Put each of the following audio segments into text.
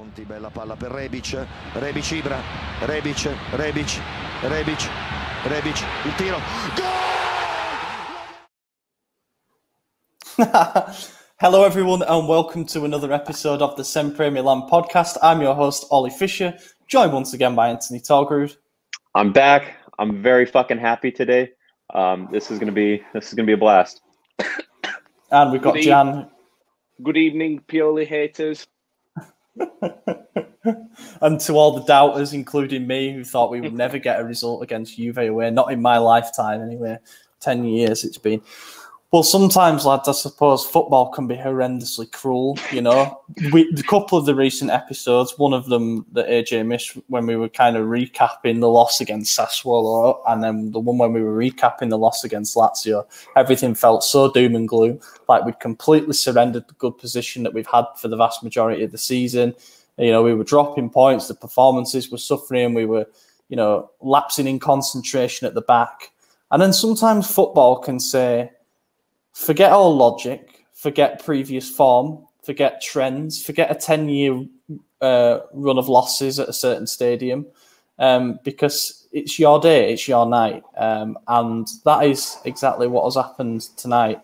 avanti, bella palla per Rebic, Rebic Ibra, Rebic, Rebic, Rebic, Rebic, il tiro, goal! Hello everyone and welcome to another episode of the SempreMilan podcast. I'm your host Ollie Fisher, joined once again by Anthony Torgrud. I'm back. I'm very fucking happy today. This is gonna be a blast. And we've got Gian. Good evening, Pioli haters. And to all the doubters, including me, who thought we would never get a result against Juve away, not in my lifetime anyway, 10 years it's been. Well, sometimes, lads, I suppose football can be horrendously cruel, you know. A couple of the recent episodes, one of them that AJ missed when we were kind of recapping the loss against Sassuolo, and then the one when we were recapping the loss against Lazio, everything felt so doom and gloom, like we'd completely surrendered the good position that we've had for the vast majority of the season. You know, we were dropping points, the performances were suffering, we were, you know, lapsing in concentration at the back. And then sometimes football can say, forget all logic, forget previous form, forget trends, forget a 10-year run of losses at a certain stadium, because it's your day, it's your night. And that is exactly what has happened tonight.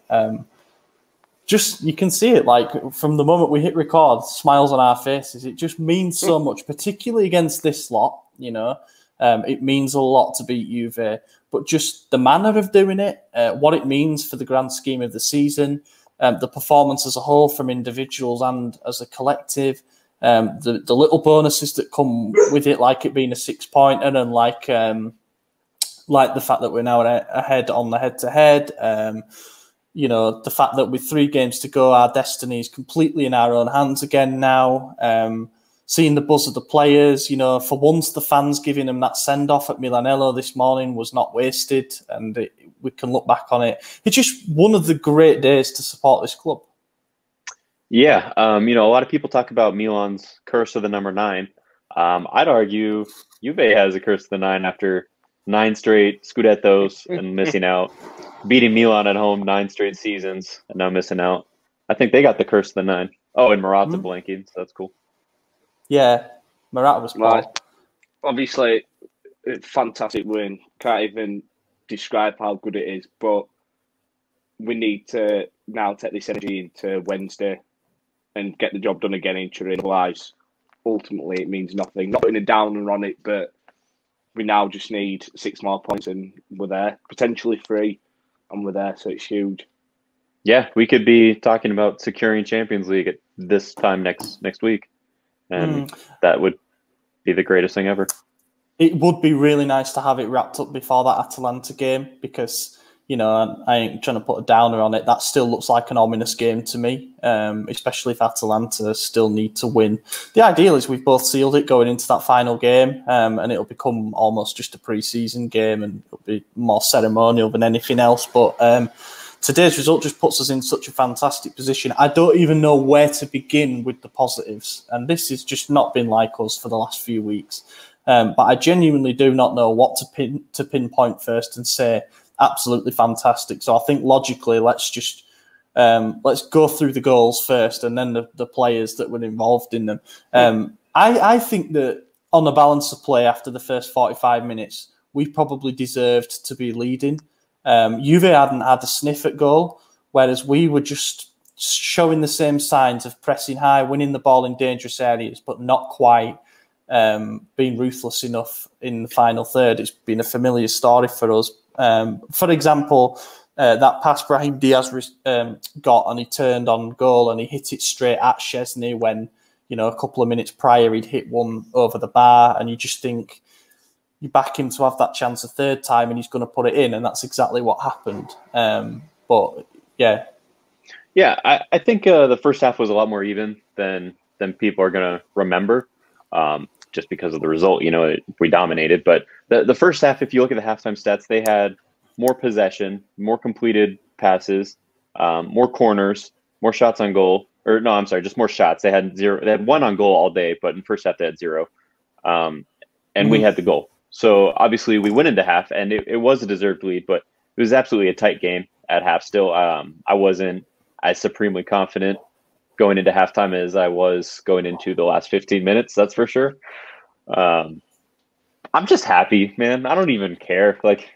Just, you can see it, like, from the moment we hit record, smiles on our faces. It just means so much, particularly against this lot, you know. It means a lot to beat Juve, but just the manner of doing it, what it means for the grand scheme of the season, the performance as a whole from individuals and as a collective, the little bonuses that come with it, like it being a 6-pointer, and like the fact that we're now ahead on the head-to-head. You know, the fact that with 3 games to go, our destiny is completely in our own hands again now. Seeing the buzz of the players, you know, for once the fans giving them that send-off at Milanello this morning was not wasted, and we can look back on it. It's just one of the great days to support this club. Yeah, you know, a lot of people talk about Milan's curse of the number 9. I'd argue Juve has a curse of the 9 after 9 straight Scudettos and missing out. Beating Milan at home 9 straight seasons and now missing out. I think they got the curse of the 9. Oh, and Morata blanking, so that's cool. Yeah, Morata was cool. Right. Obviously, fantastic win. Can't even describe how good it is, but we need to now take this energy into Wednesday and get the job done again in Turin. Otherwise, ultimately, it means nothing. Not putting a downer on it, but we now just need 6 more points and we're there. Potentially 3, and we're there, so it's huge. Yeah, we could be talking about securing Champions League at this time next week. And that would be the greatest thing ever. It would be really nice to have it wrapped up before that Atalanta game, because, you know, I ain't trying to put a downer on it. That still looks like an ominous game to me, especially if Atalanta still need to win. The ideal is we've both sealed it going into that final game, and it'll become almost just a pre-season game, and it'll be more ceremonial than anything else. But today's result just puts us in such a fantastic position. I don't even know where to begin with the positives. And this has just not been like us for the last few weeks. But I genuinely do not know what to pinpoint first and say absolutely fantastic. So I think logically, let's go through the goals first and then the players that were involved in them. I think that on the balance of play after the first 45 minutes, we probably deserved to be leading. Juve hadn't had a sniff at goal, whereas we were just showing the same signs of pressing high, winning the ball in dangerous areas, but not quite being ruthless enough in the final third. It's been a familiar story for us. For example, that pass Brahim Diaz got, and he turned on goal and he hit it straight at Szczesny when, you know, a couple of minutes prior he'd hit one over the bar, and you just think, you back him to have that chance a third time and he's going to put it in, and that's exactly what happened. But yeah. Yeah, I think the first half was a lot more even than people are going to remember, just because of the result. You know, we dominated. But the first half, if you look at the halftime stats, they had more possession, more completed passes, more corners, more shots on goal. Or no, I'm sorry, just more shots. They had 0. They had 1 on goal all day, but in first half they had 0. And we had the goal. So obviously we went into half, and it was a deserved lead, but it was absolutely a tight game at half still. I wasn't as supremely confident going into halftime as I was going into the last 15 minutes. That's for sure. I'm just happy, man. I don't even care. Like,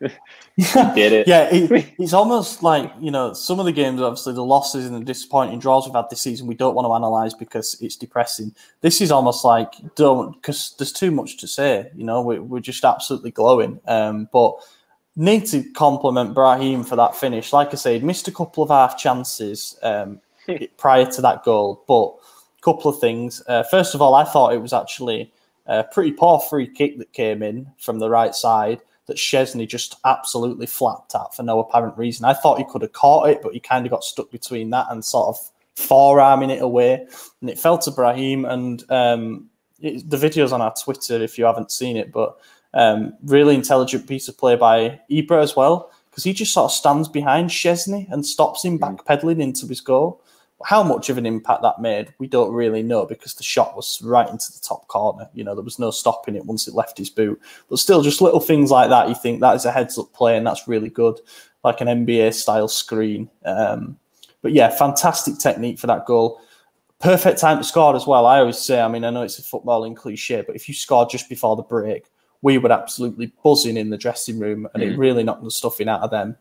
he did it. Yeah, it's almost like, you know, some of the games, obviously, the losses and the disappointing draws we've had this season, we don't want to analyse because it's depressing. This is almost like, because there's too much to say. You know, we're just absolutely glowing. But need to compliment Brahim for that finish. Like I said, missed a couple of half chances prior to that goal, but a couple of things. First of all, I thought it was actually a pretty poor free kick that came in from the right side that Szczesny just absolutely flapped at for no apparent reason. I thought he could have caught it, but he kind of got stuck between that and sort of forearming it away. And it fell to Brahim. And the video's on our Twitter if you haven't seen it, but really intelligent piece of play by Ibra as well, because he just sort of stands behind Szczesny and stops him backpedaling into his goal. How much of an impact that made, we don't really know, because the shot was right into the top corner. You know, there was no stopping it once it left his boot. But still, just little things like that, you think that is a heads-up play, and that's really good, like an NBA-style screen. But yeah, fantastic technique for that goal. Perfect time to score as well. I always say, I mean, I know it's a footballing cliche, but if you scored just before the break, we were absolutely buzzing in the dressing room, and it really knocked the stuffing out of them.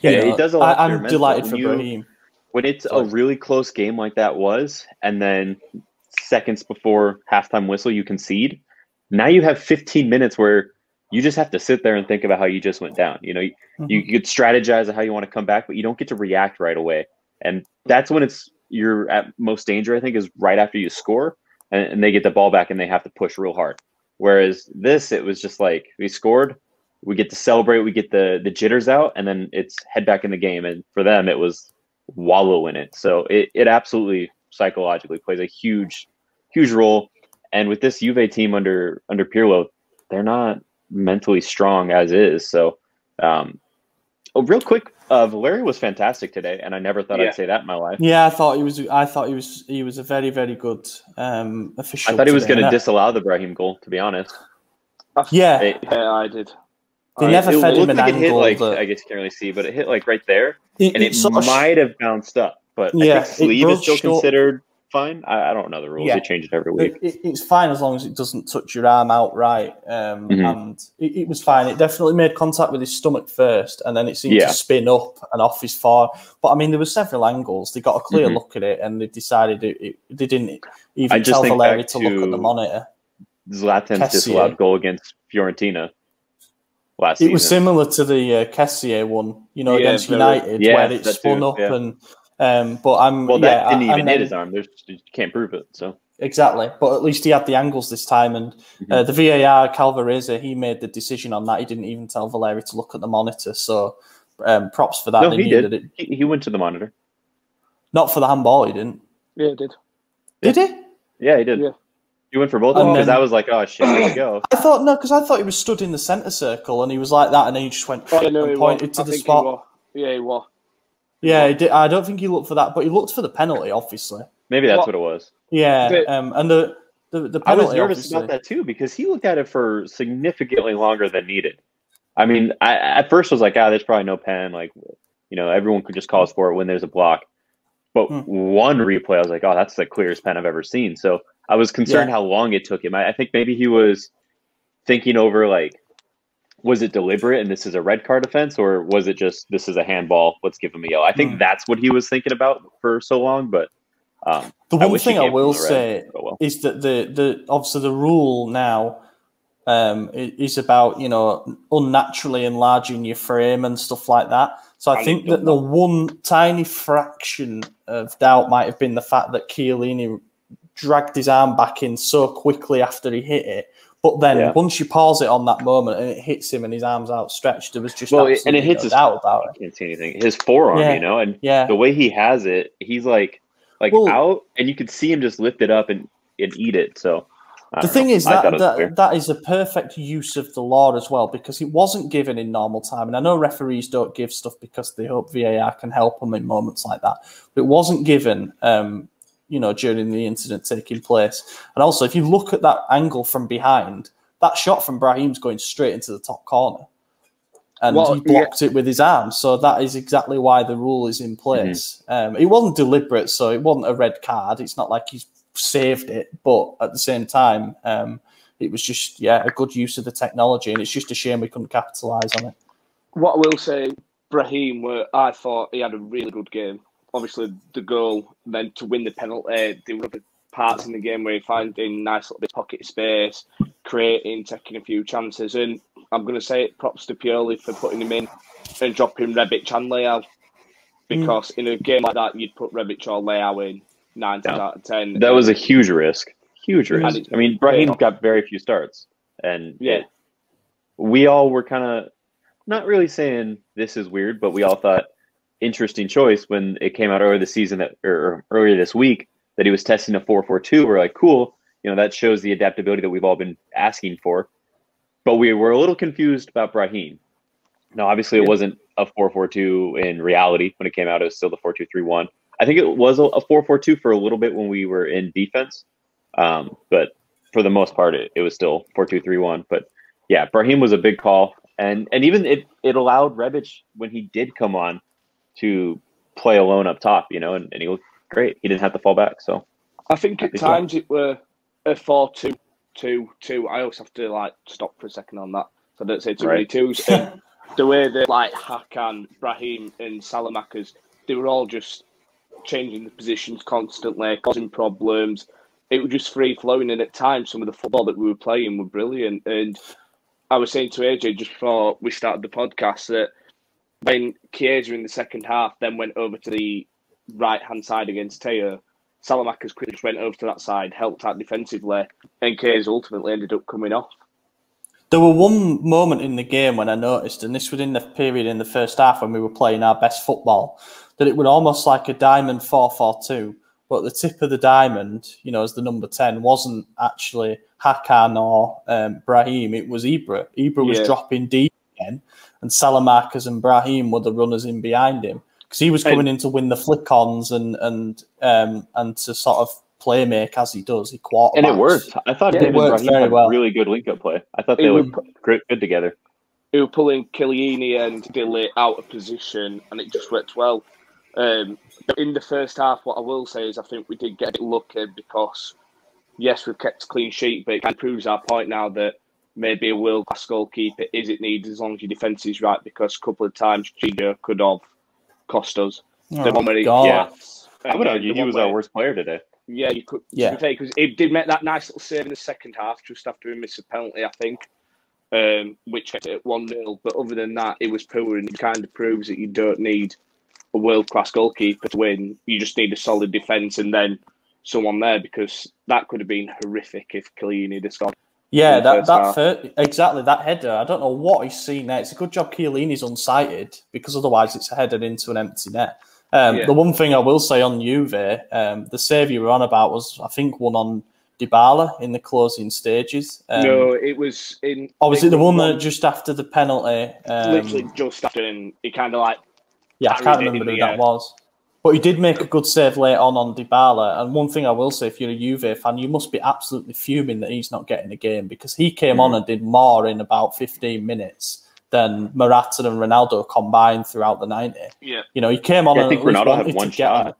Yeah, it does a lot. I'm delighted for Brahim. When it's a really close game like that was, and then seconds before halftime whistle you concede, now you have 15 minutes where you just have to sit there and think about how you just went down. You know, you could strategize on how you want to come back, but you don't get to react right away. And that's when you're at most danger, I think, is right after you score and they get the ball back and they have to push real hard. Whereas it was just like, we scored, we get to celebrate, we get the jitters out, and then it's head back in the game. And for them, it was wallow in it. So it absolutely psychologically plays a huge role. And with this Juve team under Pirlo, they're not mentally strong as is. So real quick, Valeri was fantastic today, and I never thought I'd say that in my life. Yeah, I thought he was a very, very good official. I thought he was going to disallow the Brahim goal, to be honest. Yeah, I did. They never fed him an angle. I guess you can't really see, but it hit like right there, and it might have bounced up. But I think sleeve is still considered fine. I don't know the rules; they change it every week. It's fine as long as it doesn't touch your arm outright, and it was fine. It definitely made contact with his stomach first, and then it seemed to spin up and off his far. But I mean, there were several angles. They got a clear look at it, and they decided they didn't even tell Valeri to look at the monitor. Zlatan's disallowed goal against Fiorentina last season. It was similar to the Kessié one, against United, where it spun up and. That didn't even hit his arm. You can't prove it. So exactly, but at least he had the angles this time, and the VAR Calvarese, he made the decision on that. He didn't even tell Valeri to look at the monitor. So props for that. No, he did. He went to the monitor. Not for the handball, he didn't. Yeah, he did. Did he? Yeah, he did. Yeah. He went for both of them because I was like, oh shit, here we go. I thought he was stood in the centre circle and he was like that, and then he just went and pointed to the spot. Yeah, he was. Yeah, he did. I don't think he looked for that, but he looked for the penalty, obviously. Maybe that's what it was. Yeah, and the penalty. I was nervous about that too because he looked at it for significantly longer than needed. I mean, I at first was like, there's probably no pen. Like, everyone could just call us for it when there's a block. But one replay, I was like, that's the clearest pen I've ever seen. So I was concerned how long it took him. I think maybe he was thinking over like, was it deliberate and this is a red card offense, or was it just this is a handball, let's give him a yellow? I think that's what he was thinking about for so long. But the one thing I will say is that the obviously the rule now is about unnaturally enlarging your frame and stuff like that. So I think that the one tiny fraction of doubt might have been the fact that Chiellini dragged his arm back in so quickly after he hit it. But then once you pause it on that moment and it hits him and his arm's outstretched, there was just absolutely no doubt about it. I can't see anything. His forearm, and the way he has it, he's like out, and you could see him just lift it up and eat it. So the thing is that is a perfect use of the law as well, because it wasn't given in normal time. And I know referees don't give stuff because they hope VAR can help them in moments like that. But it wasn't given during the incident taking place. And also, if you look at that angle from behind, that shot from Brahim's going straight into the top corner. and he blocked it with his arm. So that is exactly why the rule is in place. It wasn't deliberate, so it wasn't a red card. It's not like he's saved it, but at the same time, it was just a good use of the technology, and it's just a shame we couldn't capitalise on it. What I will say, Brahim, I thought he had a really good game. Obviously, the goal, then to win the penalty, there were other parts in the game where he finding nice little bit of pocket space, creating, taking a few chances. And I'm going to say it, props to Pioli for putting him in and dropping Rebic and Leao. Because in a game like that, you'd put Rebic or Leao in 9 times out of 10. That was a huge risk. Huge risk. I mean, Brahim got very few starts. And we all were kind of not really saying this is weird, but we all thought interesting choice when it came out earlier this season or earlier this week that he was testing a 4-4-2. We're like, cool, that shows the adaptability that we've all been asking for. But we were a little confused about Brahim. Now, obviously, it wasn't a 4-4-2 in reality when it came out. It was still the 4-2-3-1. I think it was a 4-4-2 for a little bit when we were in defense. But for the most part, it was still 4-2-3-1. But yeah, Brahim was a big call. And even it allowed Rebic, when he did come on, to play alone up top, and he looked great. He didn't have to fall back. So I think at times it were a 4-2-2-2. I always have to stop for a second on that, so I don't say too many twos. And the way that Hakan, Brahim, and Salamakers, they were all just changing the positions constantly, causing problems. It was just free flowing, and at times some of the football that we were playing were brilliant. And I was saying to AJ just before we started the podcast that when Chiesa in the second half then went over to the right-hand side against Teo, Salamakers quickly just went over to that side, helped out defensively, and Chiesa ultimately ended up coming off. There were one moment in the game when I noticed, and this was in the period in the first half when we were playing our best football, that it was almost like a diamond 4-4-2, but the tip of the diamond, as the number 10, wasn't actually Hakan or Brahim, it was Ibra. Ibra was dropping deep again, and Salamakers and Brahim were the runners in behind him, because he was coming in to win the flick-ons and to sort of play make as he does. He quarterbacks. And it worked. I thought him and Brahim had really good link-up play. I thought they looked good together. He was pulling Chiellini and Dilly out of position, and it just worked well. In the first half, what I will say is I think we did get a bit lucky because, yes, we've kept a clean sheet, but it kind of proves our point now that maybe a world-class goalkeeper isn't needed as long as your defence is right, because a couple of times Gio could have cost us. I would argue he was our worst player today. Yeah, you could. Because he did make that nice little save in the second half just after he missed a penalty, I think, which kept it at 1-0. But other than that, it was poor, and it kind of proves that you don't need a world-class goalkeeper to win. You just need a solid defence and then someone there, because that could have been horrific if Chiellini had scored. Yeah, exactly, that header. I don't know what he's seen there. It's a good job Chiellini's unsighted, because otherwise it's a header into an empty net. The one thing I will say on Juve, the save you were on about was, I think, one on Dybala in the closing stages. No, it was in... Or was it the one that just after the penalty? Literally just after, and he kind of Yeah, I can't remember who that was. But he did make a good save later on Dybala. And one thing I will say, if you're a Juve fan, you must be absolutely fuming that he's not getting a game, because he came on and did more in about 15 minutes than Morata and Ronaldo combined throughout the 90. Yeah. He came on and I think Ronaldo had one shot.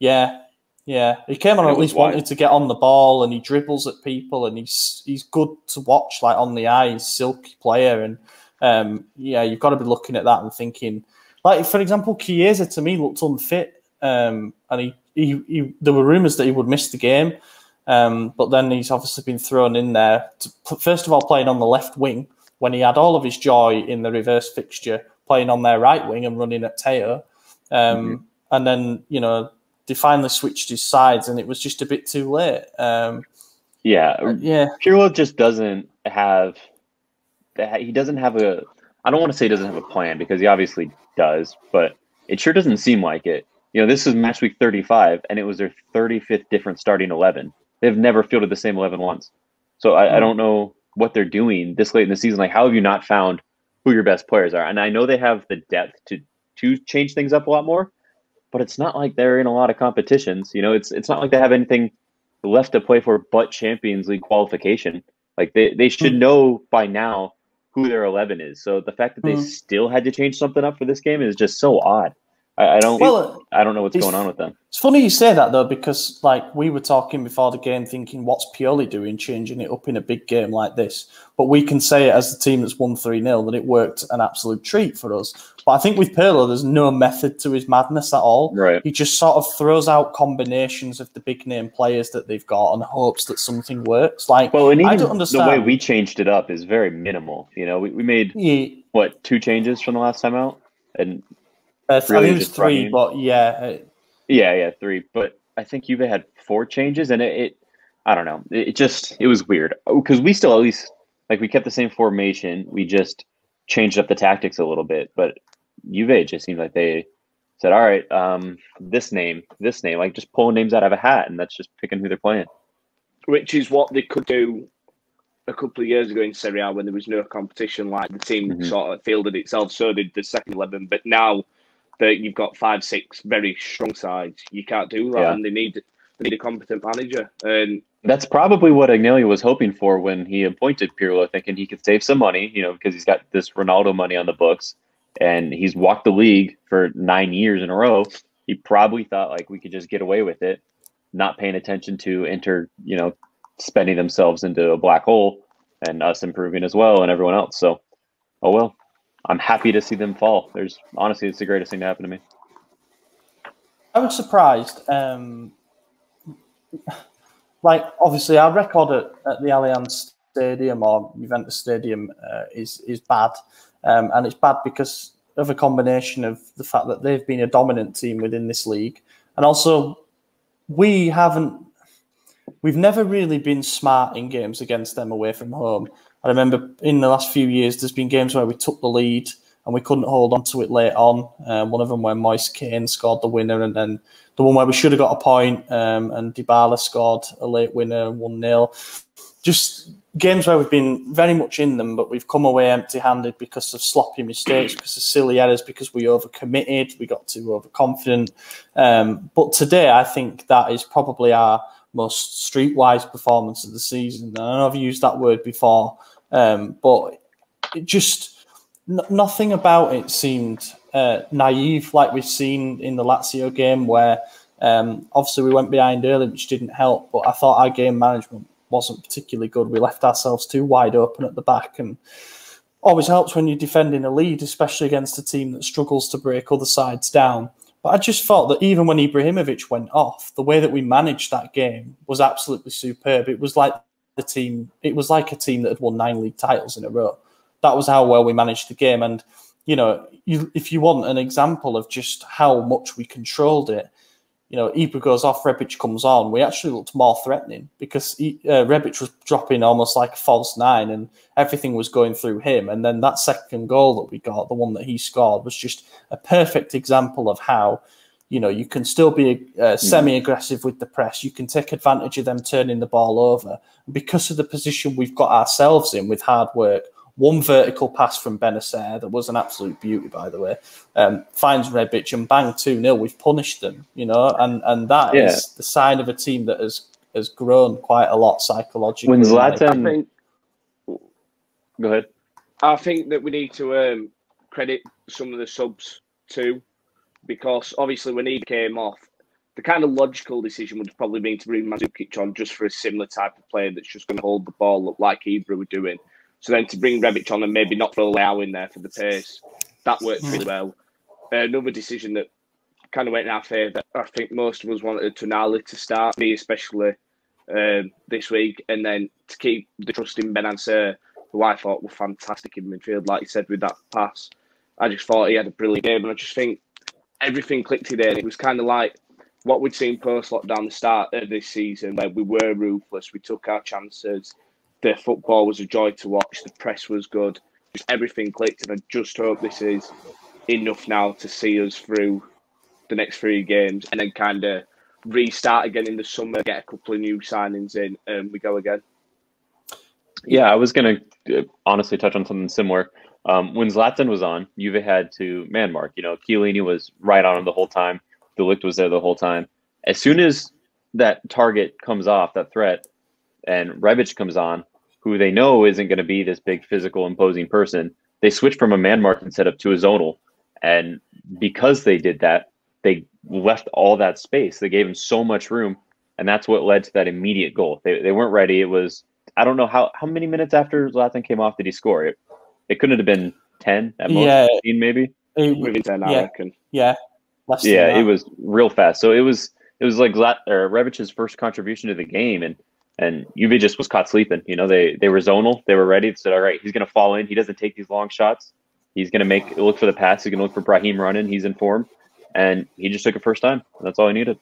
Yeah. He came on and at least wanted to get on the ball, and he dribbles at people, and he's good to watch, on the eye. He's a silky player. And you've got to be looking at that and thinking... for example, Chiesa to me looked unfit, and he there were rumours that he would miss the game, but then he's obviously been thrown in there. First of all, playing on the left wing when he had all of his joy in the reverse fixture, playing on their right wing and running at Teo, and then they finally switched his sides, and it was just a bit too late. Pirlo just doesn't have. He doesn't have a. I don't want to say he doesn't have a plan, because he obviously does, but it sure doesn't seem like it. This is match week 35, and it was their 35th different starting 11. They've never fielded the same 11 once. So I don't know what they're doing this late in the season. How have you not found who your best players are? And I know they have the depth to change things up a lot more, but it's not like they're in a lot of competitions. It's not like they have anything left to play for but Champions League qualification. They should know by now who their 11 is. So the fact that they still had to change something up for this game is just so odd. I don't know what's going on with them. It's funny you say that though, because like we were talking before the game, thinking, "What's Pioli doing, changing it up in a big game like this?" But we can say it as the team that's won 3-0 that it worked an absolute treat for us. But I think with Pirlo, there's no method to his madness at all. Right. He just sort of throws out combinations of the big name players that they've got and hopes that something works. Like, and I don't understand the way we changed it up is very minimal. You know, we made 2 changes from the last time out, and I think it was 3, but yeah, 3. But I think Juve had 4 changes, and it I don't know. It was weird because we still at least we kept the same formation. We just changed up the tactics a little bit, but Juve just seemed like they said, "All right, this name," like just pulling names out of a hat, and that's just picking who they're playing. Which is what they could do a couple of years ago in Serie A when there was no competition. Like the team sort of fielded itself, so did the second 11. But now that you've got 5, 6 very strong sides, you can't do that, and they need a competent manager. And that's probably what Agnelli was hoping for when he appointed Pirlo, thinking he could save some money, because he's got this Ronaldo money on the books, and he's walked the league for 9 years in a row. He probably thought we could just get away with it, not paying attention to spending themselves into a black hole, and us improving as well, and everyone else. So, oh well. I'm happy to see them fall. Honestly, it's the greatest thing to happen to me. I was surprised. Obviously, our record at the Allianz Stadium or Juventus Stadium is bad. And it's bad because of a combination of the fact that they've been a dominant team within this league. And also, we've never really been smart in games against them away from home. I remember in the last few years, there's been games where we took the lead and we couldn't hold on to it late on. One of them where Moise Kean scored the winner, and then the one where we should have got a point and Dybala scored a late winner, 1-0. Just games where we've been very much in them, but we've come away empty-handed because of sloppy mistakes, because of silly errors, because we overcommitted, we got too overconfident. But today, I think that is probably our most streetwise performance of the season. I know I've used that word before, but it just nothing about it seemed naive, like we've seen in the Lazio game, where obviously we went behind early, which didn't help. But I thought our game management wasn't particularly good. We left ourselves too wide open at the back, and always helps when you're defending a lead, especially against a team that struggles to break other sides down. But I just felt that even when Ibrahimovic went off, the way that we managed that game was absolutely superb. It was like a team that had won 9 league titles in a row. That was how well we managed the game. And, if you want an example of just how much we controlled it, Ibra goes off, Rebic comes on. We actually looked more threatening because Rebic was dropping almost like a false 9 and everything was going through him. And then that second goal that we got, the one that he scored, was just a perfect example of how, you can still be semi-aggressive with the press. You can take advantage of them turning the ball over. And because of the position we've got ourselves in with hard work, one vertical pass from Benacer, that was an absolute beauty, by the way, finds Rebic and bang, 2-0. We've punished them, and that is the sign of a team that has grown quite a lot psychologically. When Zlatan... Go ahead. I think that we need to credit some of the subs too, because obviously when he came off, the kind of logical decision would have probably been to bring Mandzukic on just for a similar type of player that's just going to hold the ball up like Ibra were doing. So then to bring Rebic on and maybe not throw Leao in there for the pace, that worked really well. Another decision that kind of went in our favour, I think most of us wanted Tonali to start, me especially, this week, and then to keep the trust in Benacer, who I thought were fantastic in midfield, like you said, with that pass. I just thought he had a brilliant game, and I just think everything clicked today. And it was kind of like what we'd seen post-lockdown the start of this season, where we were ruthless, we took our chances, the football was a joy to watch, the press was good, just everything clicked, and I just hope this is enough now to see us through the next 3 games and then kind of restart again in the summer, get a couple of new signings in, and we go again. Yeah, I was going to honestly touch on something similar. When Zlatan was on, Juve had to man mark. Chiellini was right on him the whole time. De Ligt was there the whole time. As soon as that target comes off, that threat, and Rebic comes on, who they know isn't going to be this big physical imposing person, they switched from a man marking setup to a zonal. And because they did that, they left all that space. They gave him so much room. And that's what led to that immediate goal. They weren't ready. It was, I don't know how many minutes after Zlatan came off did he score? It couldn't have been 10 at most, 15 maybe. Within 10, I reckon. Yeah. Yeah, it was real fast. So it was like Rebic's first contribution to the game, and Juve just was caught sleeping. You know, they were zonal, they were ready. They said, all right, he's going to fall in. He doesn't take these long shots. He's going to look for the pass. He's going to look for Brahim running. He's in form, and he just took it first time. That's all he needed.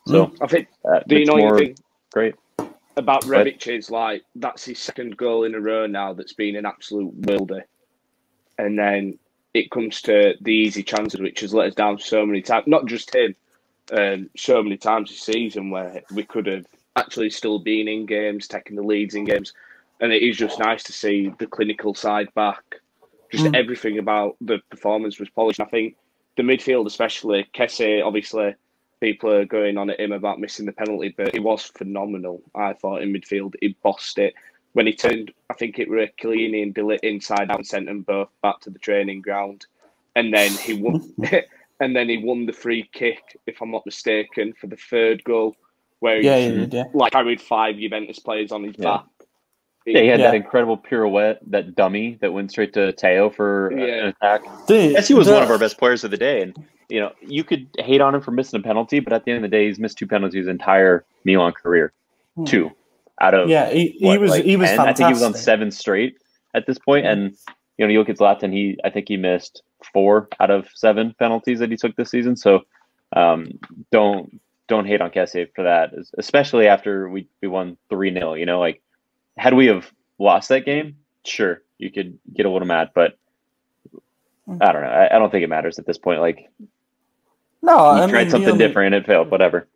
So I think. Do you know anything great about Rebic? Is like that's his second goal in a row now. That's been an absolute wilder, and then it comes to the easy chances, which has let us down so many times. Not just him, so many times this season where we could have actually still been in games, taking the leads in games. And it is just nice to see the clinical side back. Just everything about the performance was polished. And I think the midfield, especially, Kessie, obviously, people are going on at him about missing the penalty, but it was phenomenal, I thought, in midfield. He bossed it. When he turned, I think it were Chiellini and Billy inside out and sent them both back to the training ground. And then he won and then he won the free kick, if I'm not mistaken, for the third goal, where he like carried 5 Juventus players on his back. Yeah, he had that incredible pirouette, that dummy that went straight to Teo for an attack. Yes, he was one of our best players of the day. And, you know, you could hate on him for missing a penalty, but at the end of the day, he's missed 2 penalties his entire Milan career. 2 out of he was 10? fantastic. I think he was on 7 straight at this point. And, you know, you look at Zlatan, I think he missed 4 out of 7 penalties that he took this season. So don't hate on Kessie for that, especially after we won 3-0. You know, like, had we have lost that game, sure, you could get a little mad, but I don't know. I don't think it matters at this point. Like, no, he tried something different and it failed. Whatever.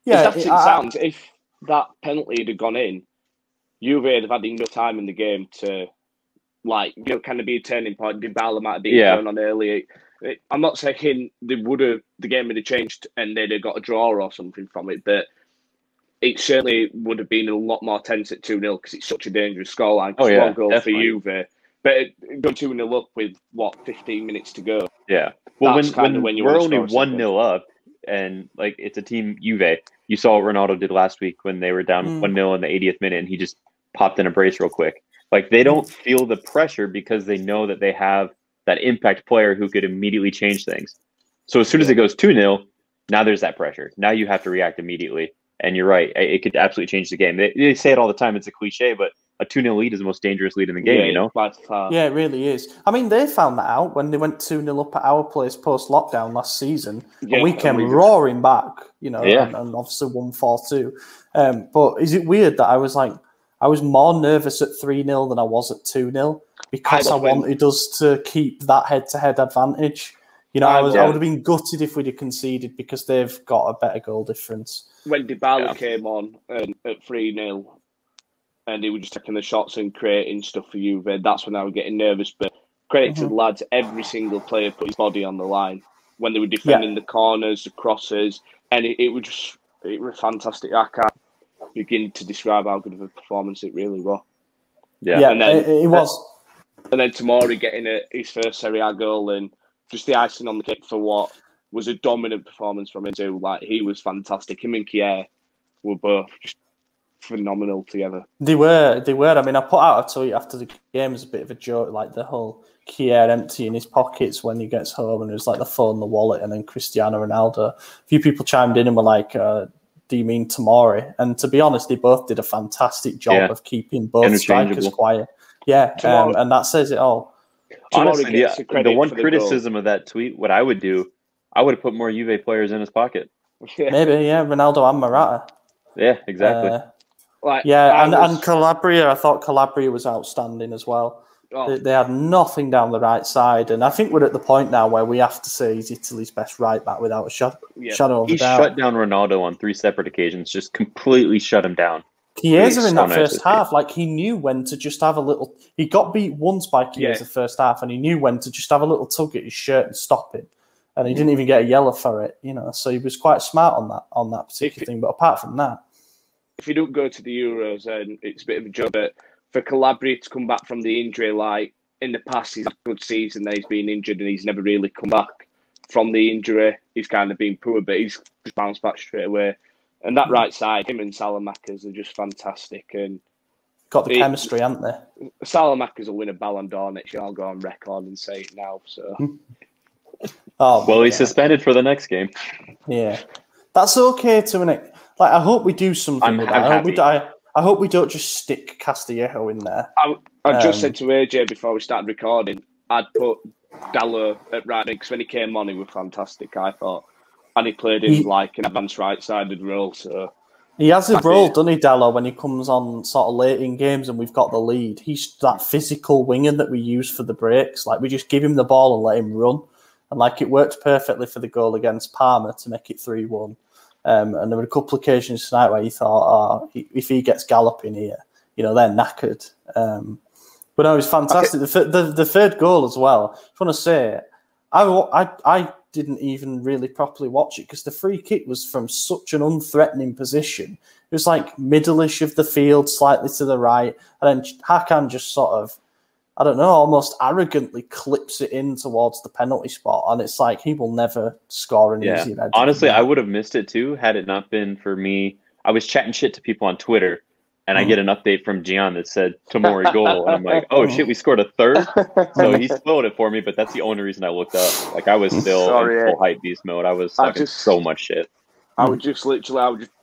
Yeah, it sounds. If that penalty had gone in, Juve would have had enough time in the game to, like, you know, kind of be a turning point. Dybala might have been thrown on early. I'm not saying the game would have changed and they'd have got a draw or something from it, but it certainly would have been a lot more tense at 2-0 because it's such a dangerous scoreline. One goal definitely for Juve, but going 2-0 up with 15 minutes to go. Yeah, well, when we're only 1-0 up, and like it's a team Juve. You saw what Ronaldo did last week when they were down 1-0 in the 80th minute, and he just popped in a brace real quick. Like, they don't feel the pressure because they know that they have that impact player who could immediately change things. So as soon as it goes 2-0, now there's that pressure. Now you have to react immediately. And you're right, it could absolutely change the game. They say it all the time, it's a cliche, but a 2-0 lead is the most dangerous lead in the game, you know? Yeah, it really is. I mean, they found that out when they went 2-0 up at our place post-lockdown last season. And we came roaring back, you know, and obviously won 4-2. But is it weird that I was more nervous at 3-0 than I was at 2-0 because I wanted us to keep that head-to-head advantage. You know, I would have been gutted if we'd have conceded because they've got a better goal difference. When Dybala came on at 3-0 and he was just taking the shots and creating stuff for Juve, that's when I was getting nervous. But credit to the lads, every single player put his body on the line when they were defending the corners, the crosses, and it was fantastic. I can't begin to describe how good of a performance it really was. Yeah, and then, it was. And then Tomori getting his first Serie A goal and just the icing on the cake for what was a dominant performance from him too. Like, he was fantastic. Him and Kier were both just phenomenal together. They were. I mean, I put out a tweet after the game as a bit of a joke, like the whole Kier emptying his pockets when he gets home, and it was like the phone, the wallet, and then Cristiano Ronaldo. A few people chimed in and were like, do you mean Tomori? And to be honest, they both did a fantastic job of keeping both strikers quiet. Yeah, and that says it all. Honestly, the one criticism of that tweet, what I would do, I would have put more Juve players in his pocket. Maybe, Ronaldo and Morata. Yeah, exactly. And Calabria, I thought Calabria was outstanding as well. They had nothing down the right side, and I think we're at the point now where we have to say he's Italy's best right back without a shadow of a doubt. He shut down Ronaldo on 3 separate occasions, just completely shut him down. Chiesa in that first half, like, he knew when to just have a little. He got beat once by Chiesa first half, and he knew when to just have a little tug at his shirt and stop it. And he didn't even get a yellow for it, you know. So he was quite smart on that particular thing. But apart from that, if you don't go to the Euros, and it's a bit of a joke, but for Calabria to come back from the injury, like in the past, he's had a good season. That he's been injured and he's never really come back from the injury. He's kind of been poor, but he's just bounced back straight away. And that right side, him and Salamanca's are just fantastic. And got the chemistry, haven't they? Salamanca's will win a Ballon d'Or next year. I'll go on record and say it now. So, well, he's suspended for the next game. Yeah, that's okay to an extent. Like, I hope we do something with that. I hope we don't just stick Castillejo in there. I just said to AJ before we started recording, I'd put Dallo at right because when he came on, he was fantastic, I thought. And he played in like an advanced right-sided role. So he has a role, doesn't he, Dallo, when he comes on sort of late in games and we've got the lead. He's that physical winger that we use for the breaks. Like, we just give him the ball and let him run. And like, it worked perfectly for the goal against Parma to make it 3-1. And there were a couple of occasions tonight where you thought, if he gets galloping here, they're knackered. But no, it was fantastic. The third goal as well. I just want to say, I didn't even really properly watch it because the free kick was from such an unthreatening position. It was like middle-ish of the field, slightly to the right. And then Hakan just sort of, I don't know, almost arrogantly clips it in towards the penalty spot. And it's like he will never score an easy header. Honestly, I would have missed it too had it not been for me. I was chatting shit to people on Twitter, and I get an update from Gian that said Tomori goal. And I'm like, oh shit, we scored a third? So he spoiled it for me, but that's the only reason I looked up. Like, I was still in full hype beast mode. I was talking so much shit. I was just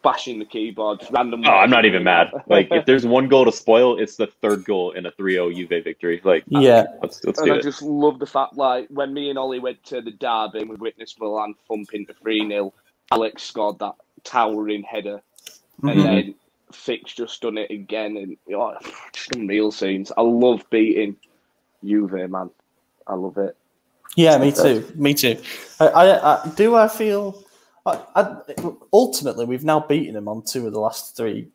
bashing the keyboard randomly. Oh, I'm not even mad. Like, if there's one goal to spoil, it's the third goal in a 3-0 Juve victory. Like, let's do it. I just love the fact, like, when me and Ollie went to the derby and we witnessed Milan thumping to 3-0, Alex scored that towering header, and then Fix just done it again, and just unreal scenes. I love beating Juve, man. I love it. Yeah, me too. Me too. I feel. Ultimately, we've now beaten them on 2 of the last 3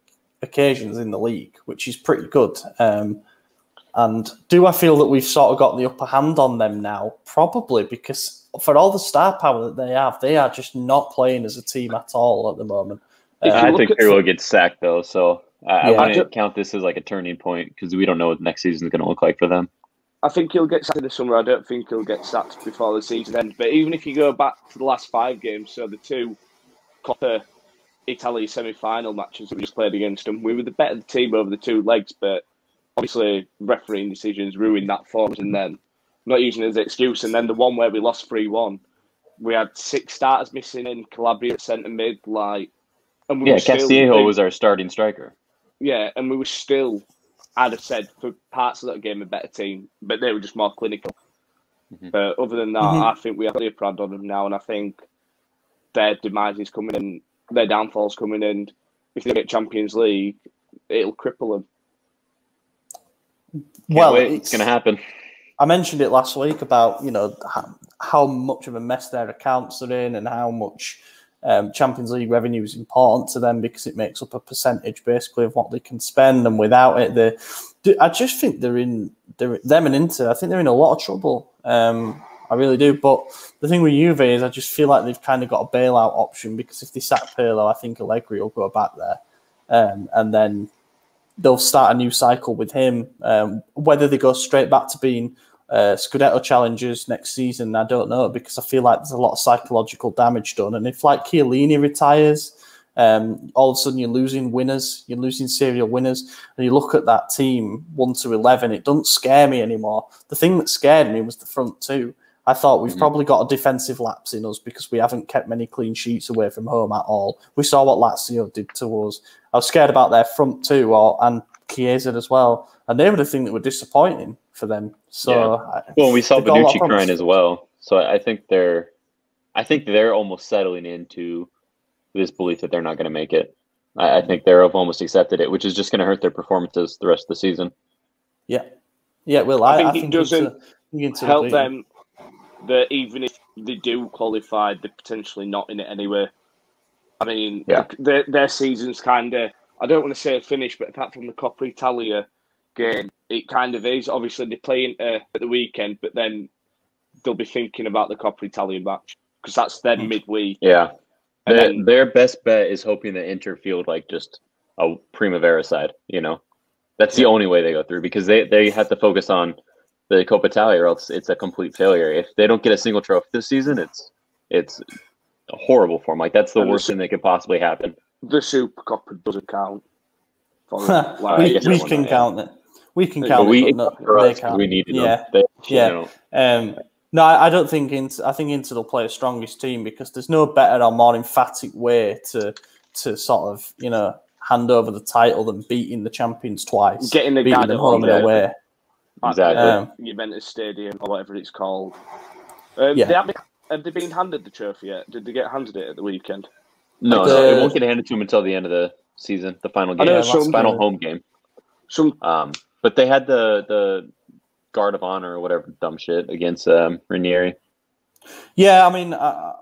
occasions in the league, which is pretty good. And do I feel that we've sort of got the upper hand on them now? Probably, because for all the star power that they are just not playing as a team at all at the moment. I think Pioli gets sacked, though, so I wouldn't count this as like a turning point because we don't know what next season is going to look like for them. I think he'll get sacked in the summer. I don't think he'll get sacked before the season ends. But even if you go back to the last 5 games, so the 2 Coppa Italy semi-final matches that we just played against them, we were the better team over the 2 legs, but obviously refereeing decisions ruined that for us, and then not using it as an excuse. And then the one where we lost 3-1, we had 6 starters missing in Calabria at centre mid, and we Castillejo was our starting striker. Yeah, and we were still, I'd have said, for parts of that game, a better team, but they were just more clinical. But other than that, I think we have a prod on them now, and I think their demise is coming and their downfall's coming, and if they get Champions League, it'll cripple them. Well, it's going to happen. I mentioned it last week about, how much of a mess their accounts are in and how much Champions League revenue is important to them because it makes up a percentage basically of what they can spend, and without it, I just think them and Inter, I think they're in a lot of trouble. I really do. But the thing with Juve is I just feel like they've kind of got a bailout option because if they sack Pirlo, I think Allegri will go back there, and then they'll start a new cycle with him. Whether they go straight back to being Scudetto challengers next season, I don't know, because I feel like there's a lot of psychological damage done. And if like Chiellini retires, all of a sudden you're losing winners, you're losing serial winners, and you look at that team 1 to 11, it doesn't scare me anymore. The thing that scared me was the front 2. I thought we've probably got a defensive lapse in us because we haven't kept many clean sheets away from home at all. We saw what Lazio did to us. I was scared about their front 2 and Chiesa as well, and they were the thing that were disappointing for them. So we saw Bonucci crying as well. So I think they're almost settling into this belief that they're not going to make it. I think they're almost accepted it, which is just going to hurt their performances the rest of the season. Yeah. Well, I think it doesn't help them that even if they do qualify, they're potentially not in it anyway. I mean, their season's kind of, I don't want to say finished, but apart from the Coppa Italia game, it kind of is. Obviously, they play at the weekend, but then they'll be thinking about the Coppa Italia match because that's then midweek. Yeah. Their best bet is hoping that Inter field like just a Primavera side, That's the only way they go through, because they have to focus on the Coppa Italia, or else it's a complete failure. If they don't get a single trophy this season, it's horrible for them. Like, that's the worst thing that could possibly happen. The Super Cup doesn't count. We can count it. We can count it, but they can't. We need No, I don't think I think Inter will play a strongest team, because there's no better or more emphatic way to sort of, you know, hand over the title than beating the champions twice, getting the beating them home and away. Exactly. Juventus Stadium or whatever it's called. Yeah. Have they been handed the trophy yet? Did they get handed it at the weekend? No, it won't get handed to them until the end of the season, the final game, final home game. But they had the Guard of Honor or whatever dumb shit against Ranieri. Yeah, I mean, I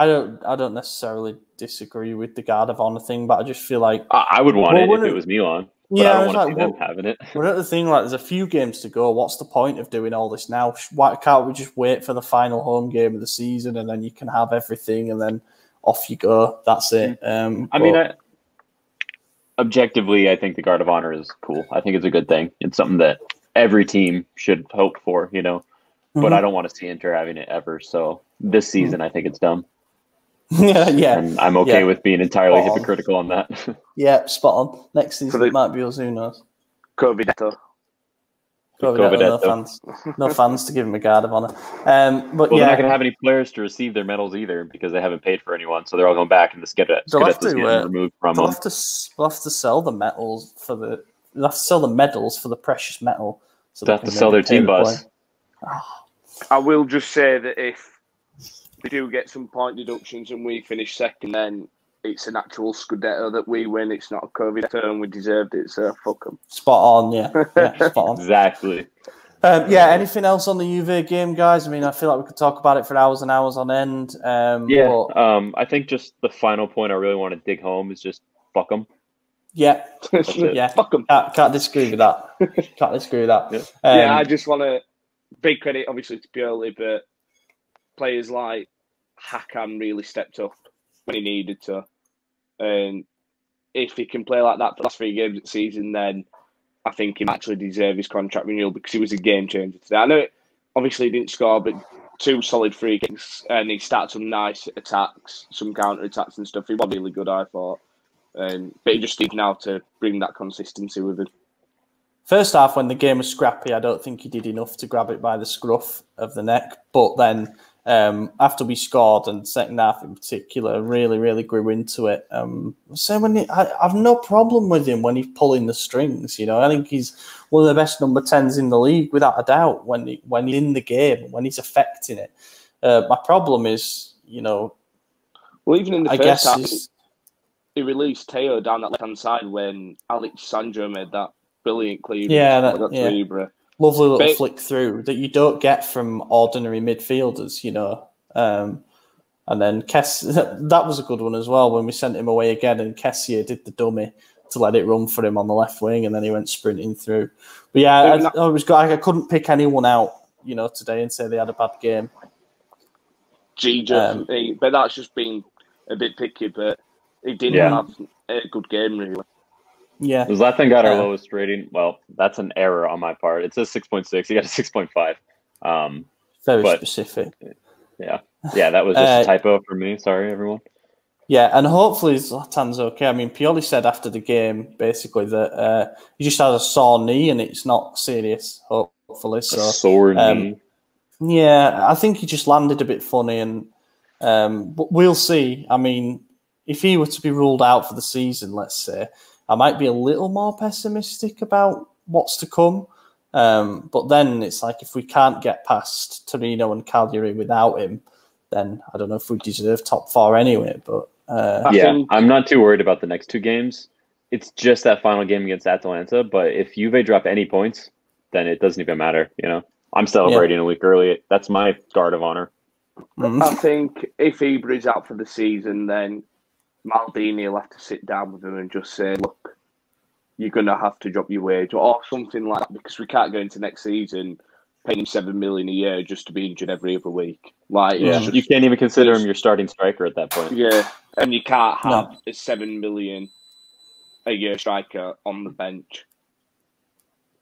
don't necessarily disagree with the Guard of Honor thing, but I just feel like I would want it if it was Milan. But I don't want to see them having it. We're at the thing, like, there's a few games to go. What's the point of doing all this now? Why can't we just wait for the final home game of the season, and then you can have everything, and then off you go? That's it. Objectively, I think the Guard of Honor is cool. I think it's a good thing. It's something that every team should hope for, you know. But I don't want to see Inter having it ever. So this season, I think it's dumb. Yeah. And I'm okay with being entirely hypocritical on that. Yeah, spot on. Next season it might be us, who knows? Covidetto. No fans to give him a Guard of Honor. But they're not going to have any players to receive their medals either, because they haven't paid for anyone. So they're all going back, and the Scudetto's getting removed from them. They'll have to sell the medals for the. They'll have to sell the medals for the precious metal. So they'll have to sell their team bus. I will just say that if we do get some point deductions and we finish second, then it's an actual Scudetto that we win. It's not a Covidetto, and we deserved it, so fuck them. Spot on, yeah. Spot on. Exactly. Anything else on the Juve game, guys? I mean, I feel like we could talk about it for hours and hours on end. I think just the final point I really want to dig home is just fuck them. Yeah. Fuck them. Can't disagree with that. I just want to big credit, obviously, to Pioli, but players like Hakan really stepped up when he needed to. And if he can play like that for the last 3 games of the season, then I think he actually deserves his contract renewal, because he was a game changer today. I know, obviously, he didn't score, but 2 solid free kicks, and he started some nice attacks, some counter attacks and stuff. He was really good, I thought. But he just needs now to bring that consistency with him. First half, when the game was scrappy, I don't think he did enough to grab it by the scruff of the neck. But then, after we scored, and second half in particular, really, really grew into it. I've no problem with him when he's pulling the strings. You know, I think he's one of the best number 10s in the league, without a doubt. When he's in the game, when he's affecting it. My problem is, you know, well, even in the first half, he released Teo down that left-hand side when Alex Sandro made that brilliant clearance. Lovely little flick through that you don't get from ordinary midfielders, you know. And then that was a good one as well, when we sent him away again, and Kessier did the dummy to let it run for him on the left wing, and then he went sprinting through. But yeah, I couldn't pick anyone out, you know, today and say they had a bad game. But that's just being a bit picky, but he didn't have a good game, really. Yeah. Zlatan got our lowest rating. Well, that's an error on my part. It says 6.6. He got a 6.5. Very specific. Yeah, that was just a typo for me. Sorry, everyone. Yeah, and hopefully Zlatan's okay. I mean, Pioli said after the game, basically, that he just has a sore knee and it's not serious, hopefully. So, a sore knee? Yeah, I think he just landed a bit funny, and but we'll see. I mean, if he were to be ruled out for the season, let's say, I might be a little more pessimistic about what's to come. But then it's like, if we can't get past Torino and Cagliari without him, then I don't know if we deserve top 4 anyway. But I'm not too worried about the next 2 games. It's just that final game against Atalanta. But if Juve drop any points, then it doesn't even matter. You know, I'm celebrating a week early. That's my Guard of Honor. I think if Ibra is out for the season, then Maldini will have to sit down with him and just say, look, you're going to have to drop your wage or something like that, because we can't go into next season paying him $7 million a year just to be injured every other week. You can't even consider him your starting striker at that point. Yeah, and you can't have a $7 million a year striker on the bench.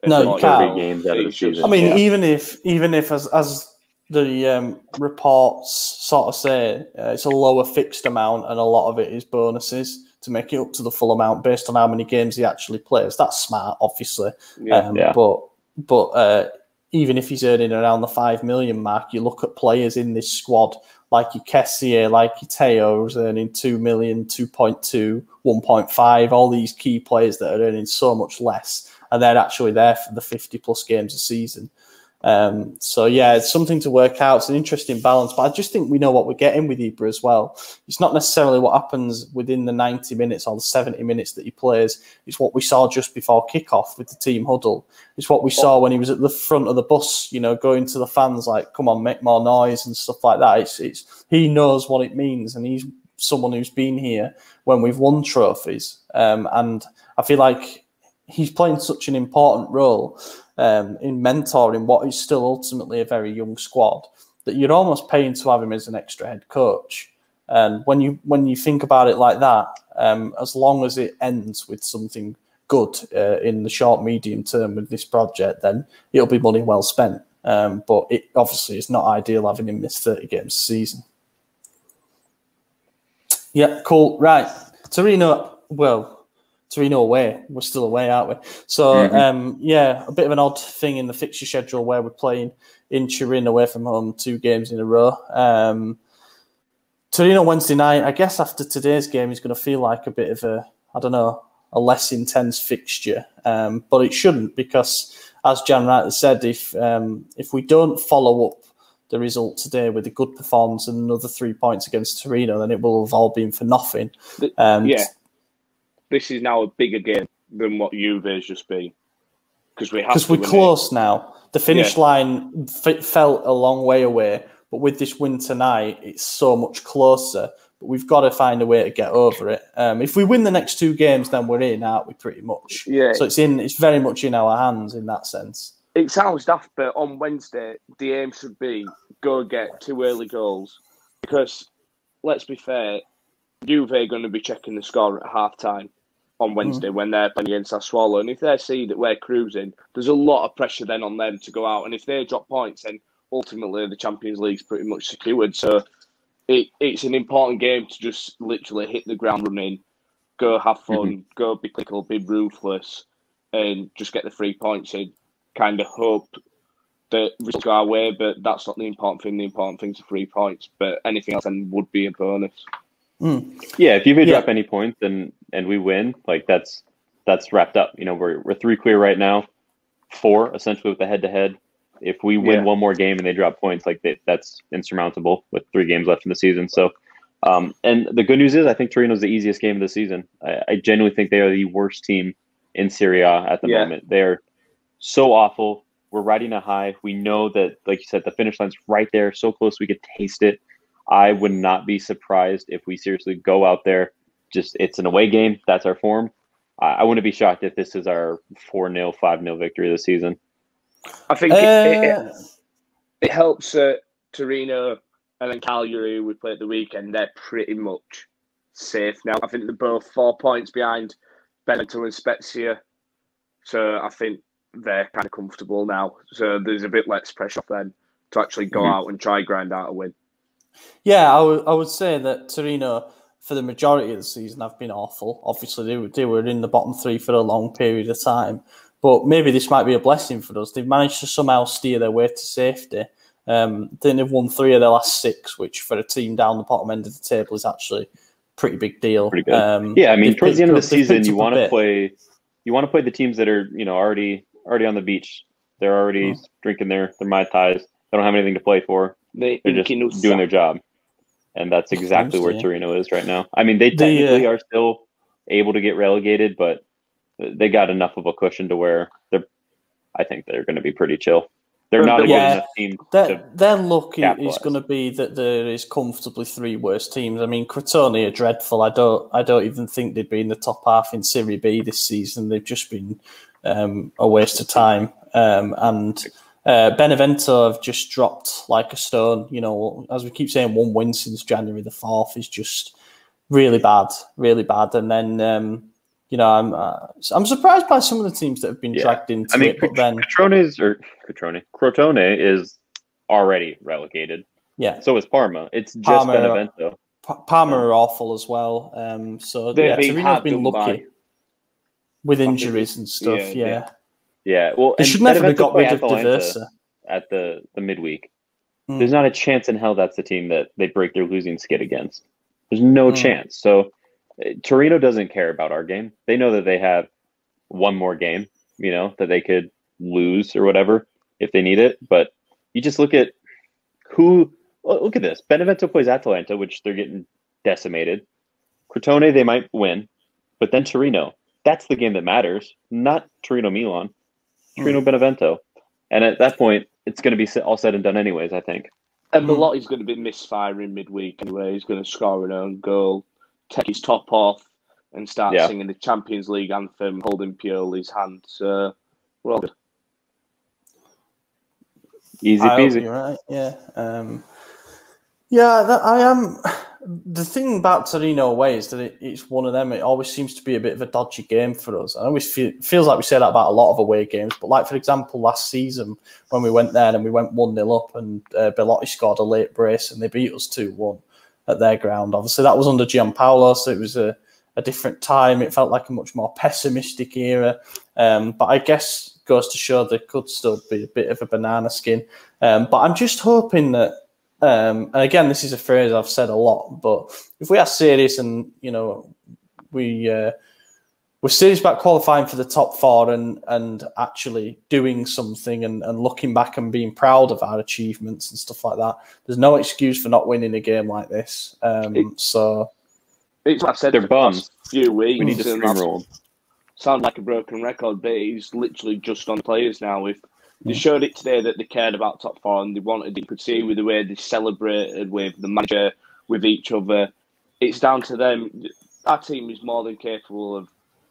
No, you can't. Games out of the season. I mean, even if as the reports sort of say, it's a lower fixed amount and a lot of it is bonuses to make it up to the full amount based on how many games he actually plays. That's smart, obviously. But even if he's earning around the 5 million mark, you look at players in this squad like your Kessier, like your Teo, who's earning 2 million, 2.2, 1.5, all these key players that are earning so much less, and they're actually there for the 50 plus games a season. So yeah, it's something to work out. It's an interesting balance, but I just think we know what we're getting with Ibra as well. It's not necessarily what happens within the 90 minutes or the 70 minutes that he plays. It's what we saw just before kickoff with the team huddle. It's what we saw when he was at the front of the bus, you know, going to the fans like, come on, make more noise and stuff like that. It's he knows what it means, and he's someone who's been here when we've won trophies. And I feel like he's playing such an important role in mentoring what is still ultimately a very young squad that you're almost paying to have him as an extra head coach. And when you think about it like that, as long as it ends with something good in the short, medium term with this project, then it'll be money well spent. But it obviously it's not ideal having him miss 30 games a season. Yeah, cool. Right. Torino away. We're still away, aren't we? So, a bit of an odd thing in the fixture schedule where we're playing in Turin away from home 2 games in a row. Torino Wednesday night, I guess after today's game is going to feel like a bit of a less intense fixture. But it shouldn't, because as Gian rightly said, if we don't follow up the result today with a good performance and another 3 points against Torino, then it will have all been for nothing. This is now a bigger game than what Juve has just been. Because we're close now. The finish line felt a long way away, but with this win tonight, it's so much closer. But we've got to find a way to get over it. If we win the next 2 games, then we're in, aren't we, pretty much? Yeah. So it's very much in our hands in that sense. It sounds daft, but on Wednesday, the aim should be go get 2 early goals. Because, let's be fair, Juve are going to be checking the score at half-time on Wednesday when they're playing against Sassuolo. And if they see that we're cruising, there's a lot of pressure then on them to go out. And if they drop points, then ultimately the Champions League's pretty much secured. So it's an important game to just literally hit the ground running, go have fun, go be clinical, be ruthless, and just get the 3 points in. Kind of hope that results go our way, but that's not the important thing. The important thing's the 3 points. But anything else then would be a bonus. Yeah, if you drop any points and we win, like that's wrapped up. You know, we're 3 clear right now, 4 essentially with the head-to-head. If we win one more game and they drop points, like that's insurmountable with 3 games left in the season. So, and the good news is I think Torino's the easiest game of the season. I genuinely think they are the worst team in Serie A at the moment. They are so awful. We're riding a high. We know that, like you said, the finish line's right there, so close we could taste it. I would not be surprised if we seriously go out there. It's an away game. That's our form. I wouldn't be shocked if this is our 4-0, 5-0 victory this season. I think it helps Torino and then Cagliari, who we played the weekend. They're pretty much safe now. I think they're both 4 points behind Benevento and Spezia. So I think they're kind of comfortable now. So there's a bit less pressure off them to actually go out and try grind out a win. Yeah, I would say that Torino, for the majority of the season, have been awful. Obviously, they were in the bottom 3 for a long period of time. But maybe this might be a blessing for us. They've managed to somehow steer their way to safety. Then they've won 3 of their last 6, which for a team down the bottom end of the table is actually a pretty big deal. Pretty good. I mean, towards the end of the season, you want to play the teams that are already on the beach. They're already drinking their Mai Tais. They don't have anything to play for. They're just doing their job. And that's exactly where Torino is right now. I mean, they technically are still able to get relegated, but they got enough of a cushion to where I think they're going to be pretty chill. They're not a good enough team. Their luck is going to be that there is comfortably 3 worse teams. I mean, Crotone are dreadful. I don't even think they'd be in the top half in Serie B this season. They've just been a waste of time. And Benevento have just dropped like a stone. You know, as we keep saying, 1 win since January the 4th is just really bad, really bad. And then I'm surprised by some of the teams that have been dragged into it. But then Crotone is already relegated. Yeah. So is Parma. It's just Benevento. Parma are awful as well. Torino have been lucky with injuries and stuff. Yeah. Well, they should never have got rid of Diversa at the midweek. There's not a chance in hell that's the team that they break their losing skid against. There's no chance. So Torino doesn't care about our game. They know that they have one more game, that they could lose or whatever if they need it. But you just look at look at this. Benevento plays Atalanta, which they're getting decimated. Crotone, they might win. But then Torino. That's the game that matters, not Torino-Milan. Torino-Benevento. And at that point, it's going to be all said and done anyways, I think. And Belotti's going to be misfiring midweek anyway. He's going to score an own goal, take his top off, and start singing the Champions League anthem, holding Pioli's hand. So, we're all good. Easy peasy. You're right. Yeah. I am. The thing about Torino away is that it's one of them. It always seems to be a bit of a dodgy game for us. I always feels like we say that about a lot of away games. But like, for example, last season when we went there and we went 1-0 up and Belotti scored a late brace and they beat us 2-1 at their ground. Obviously, that was under Gianpaolo, so it was a different time. It felt like a much more pessimistic era. But I guess it goes to show there could still be a bit of a banana skin. But I'm just hoping that, and again, this is a phrase I've said a lot, but if we are serious and, we're serious about qualifying for the top four and actually doing something and looking back and being proud of our achievements and stuff like that, there's no excuse for not winning a game like this. It's what I've said. They're bums. Few weeks. We need to steamroll. Sound like a broken record, but he's literally just on players now. They showed it today that they cared about top four and they wanted. You could see with the way they celebrated with the manager, with each other. It's down to them. Our team is more than capable of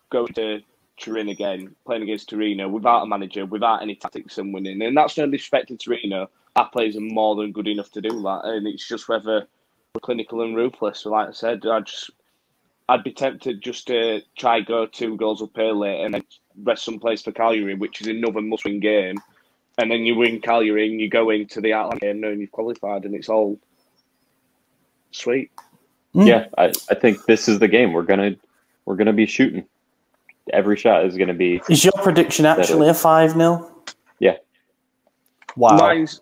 going to Turin again, playing against Torino without a manager, without any tactics and winning. And that's no disrespect to Torino. Our players are more than good enough to do that. And it's just whether we're clinical and ruthless. So like I said, I'd be tempted just to try go 2 goals up early and then rest someplace for Cagliari, which is another must-win game. And then you win Cagliari and you go into the Atalanta game knowing you've qualified and it's all sweet. Yeah, I think this is the game. We're gonna be shooting. Every shot is gonna be. Is your prediction actually a 5-0? Yeah. Wow. Mine's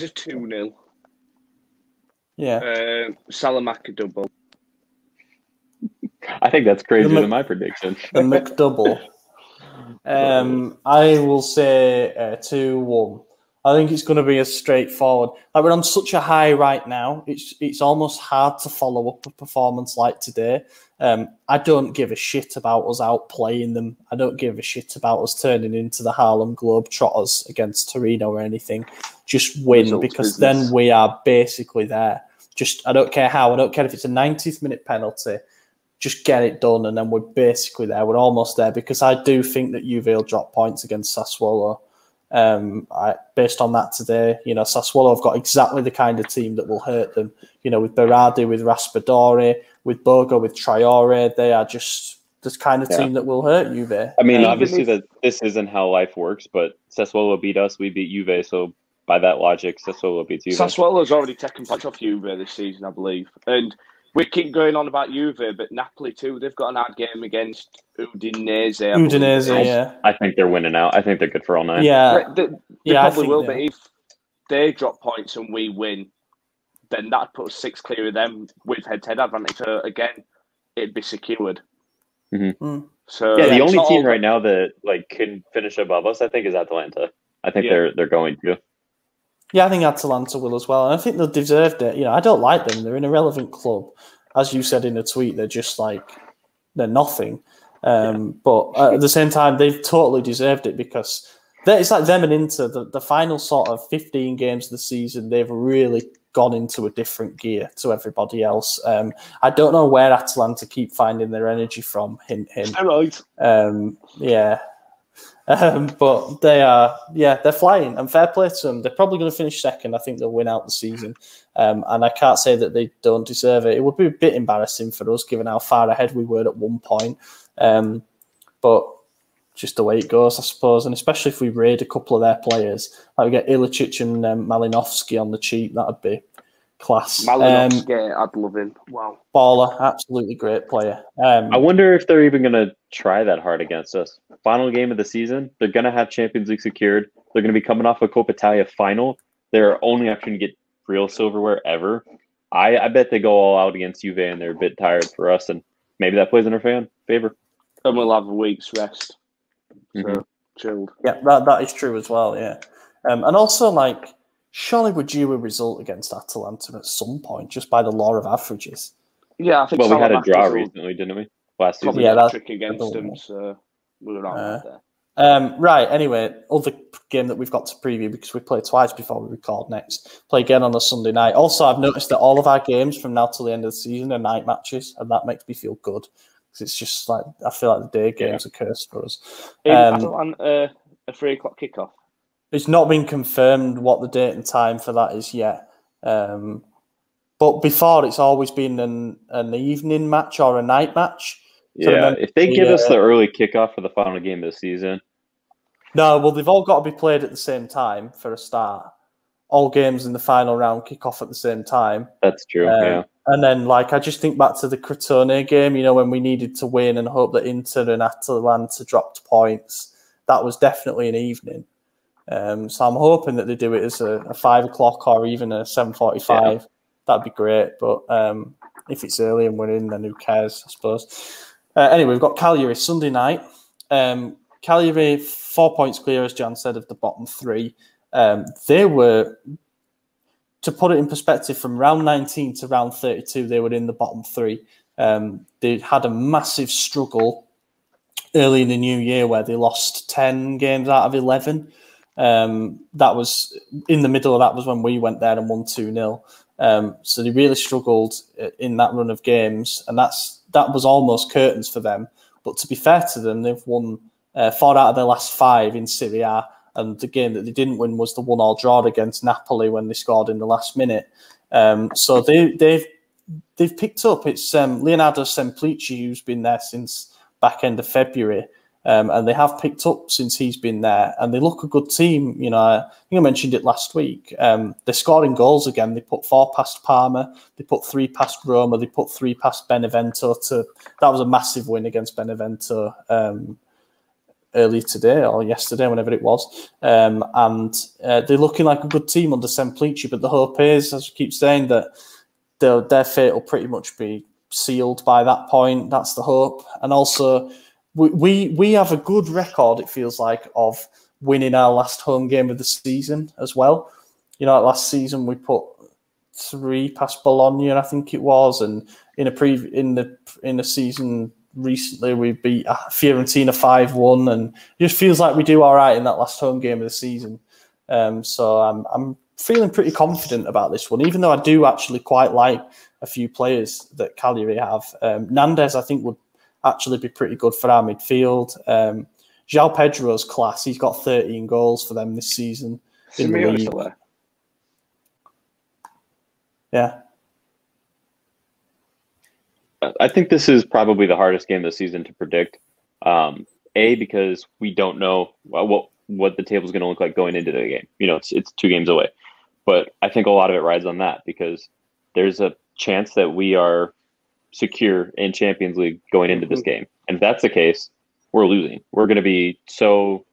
a 2-0. Yeah. Salamanca double. I think that's crazier than my prediction. The McDouble. I will say 2-1. I think it's going to be as straightforward. Like, we're on such a high right now. It's almost hard to follow up a performance like today. I don't give a shit about us outplaying them. I don't give a shit about us turning into the Harlem Globetrotters against Torino or anything. Just win, because then we are basically there. I don't care how. I don't care if it's a 90th minute penalty. Just get it done, and then we're basically there. We're almost there, because I do think that Juve will drop points against Sassuolo. Based on that today, Sassuolo have got exactly the kind of team that will hurt them. With Berardi, with Raspadori, with Bogo, with Traore, they are just this kind of team that will hurt Juve. I mean, obviously that this isn't how life works, but Sassuolo beat us, we beat Juve, so by that logic, Sassuolo beats Juve. Sassuolo's already taken points off Juve this season, I believe, and we keep going on about Juve, but Napoli too. They've got an hard game against Udinese. Yeah. I think they're winning out. I think they're good for all 9. Yeah, they probably will. But if they drop points and we win, then that puts 6 clear of them with head-to-head advantage. So again, it'd be secured. Mm-hmm. So the only team right now that can finish above us, I think, is Atalanta. I think they're going to. Yeah, I think Atalanta will as well. And I think they've deserved it. I don't like them. They're an irrelevant club. As you said in a tweet, they're just they're nothing. But at the same time, they've totally deserved it, because it's like them and Inter, the final sort of 15 games of the season, they've really gone into a different gear to everybody else. I don't know where Atalanta keep finding their energy from. Hint, hint. Steroids. Yeah. But they're flying, and fair play to them. They're probably going to finish second. I think they'll win out the season, and I can't say that they don't deserve it. It would be a bit embarrassing for us, given how far ahead we were at one point. But just the way it goes, I suppose, and especially if we raid a couple of their players, like we get Ilicic and Malinovsky on the cheap, that'd be class. Malinovsky, I'd love him. Wow. Baller, absolutely great player. I wonder if they're even going to try that hard against us. Final game of the season, they're going to have Champions League secured. They're going to be coming off a Coppa Italia final. Their only option to get real silverware ever. I bet they go all out against Juve, and they're a bit tired for us, and maybe that plays in our favor. And we'll have a week's rest. So, chilled. Yeah, that is true as well, yeah. And also, like, surely we're due a result against Atalanta at some point, just by the law of averages. Yeah, I think we had a draw recently, didn't we? Last season. Probably a trick against them, so we were on there. Right, anyway, other game that we've got to preview, because we play twice before we record next. Play again on a Sunday night. Also, I've noticed that all of our games from now till the end of the season are night matches, and that makes me feel good. It's just like, I feel like the day games are cursed for us. A 3 o'clock kickoff. It's not been confirmed what the date and time for that is yet. But before, it's always been an evening match or a night match. So if they give us the early kickoff for the final game of the season. No, well, they've all got to be played at the same time for a start. All games in the final round kick off at the same time. That's true, yeah. And then, like, I just think back to the Crotone game, when we needed to win and hope that Inter and Atalanta dropped points. That was definitely an evening. So I'm hoping that they do it as a 5 o'clock or even a 7:45. Yeah. That'd be great. But if it's early and we're in, then who cares, I suppose. Anyway, we've got Cagliari Sunday night. Cagliari, 4 points clear, as Gian said, of the bottom three. They were, to put it in perspective, from round 19 to round 32, they were in the bottom three. They had a massive struggle early in the new year where they lost 10 games out of 11. That was in the middle of that was when we went there and won 2-0. So they really struggled in that run of games, and that was almost curtains for them. But to be fair to them, they've won 4 out of their last 5 in Serie A, and the game that they didn't win was the 1-1 draw against Napoli when they scored in the last minute. So they've picked up. It's Leonardo Semplici, who's been there since back end of February. And they have picked up since he's been there, and they look a good team. I think I mentioned it last week. They're scoring goals again. They put 4 past Parma, they put 3 past Roma, they put 3 past Benevento. That was a massive win against Benevento early today or yesterday, whenever it was. And they're looking like a good team under Semplici. But the hope is, as we keep saying, that their fate will pretty much be sealed by that point. That's the hope, and also. We have a good record, it feels like, of winning our last home game of the season as well. Last season we put 3 past Bologna, I think it was, and in the season recently we beat Fiorentina 5-1, and it just feels like we do all right in that last home game of the season. So I'm feeling pretty confident about this one, even though I do actually quite like a few players that Cagliari have. Nandes, I think, would actually be pretty good for our midfield. João Pedro's class. He's got 13 goals for them this season in the league. Yeah. I think this is probably the hardest game of the season to predict. Because we don't know what the table is going to look like going into the game. It's 2 games away. But I think a lot of it rides on that, because there's a chance that we are secure in Champions League going into this game. And if that's the case, we're losing. We're going to be so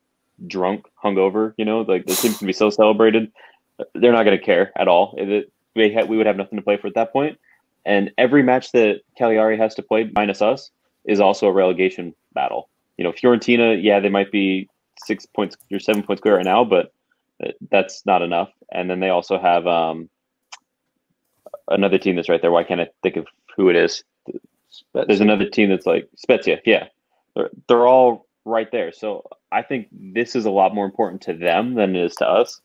drunk, hungover, like the team's going to be so celebrated. They're not going to care at all. We would have nothing to play for at that point. And every match that Cagliari has to play, minus us, is also a relegation battle. Fiorentina, they might be 6 points or 7 points clear right now, but that's not enough. And then they also have another team that's right there. Why can't I think of who it is? There's another team that's like Spezia. Yeah, they're all right there. So I think this is a lot more important to them than it is to us.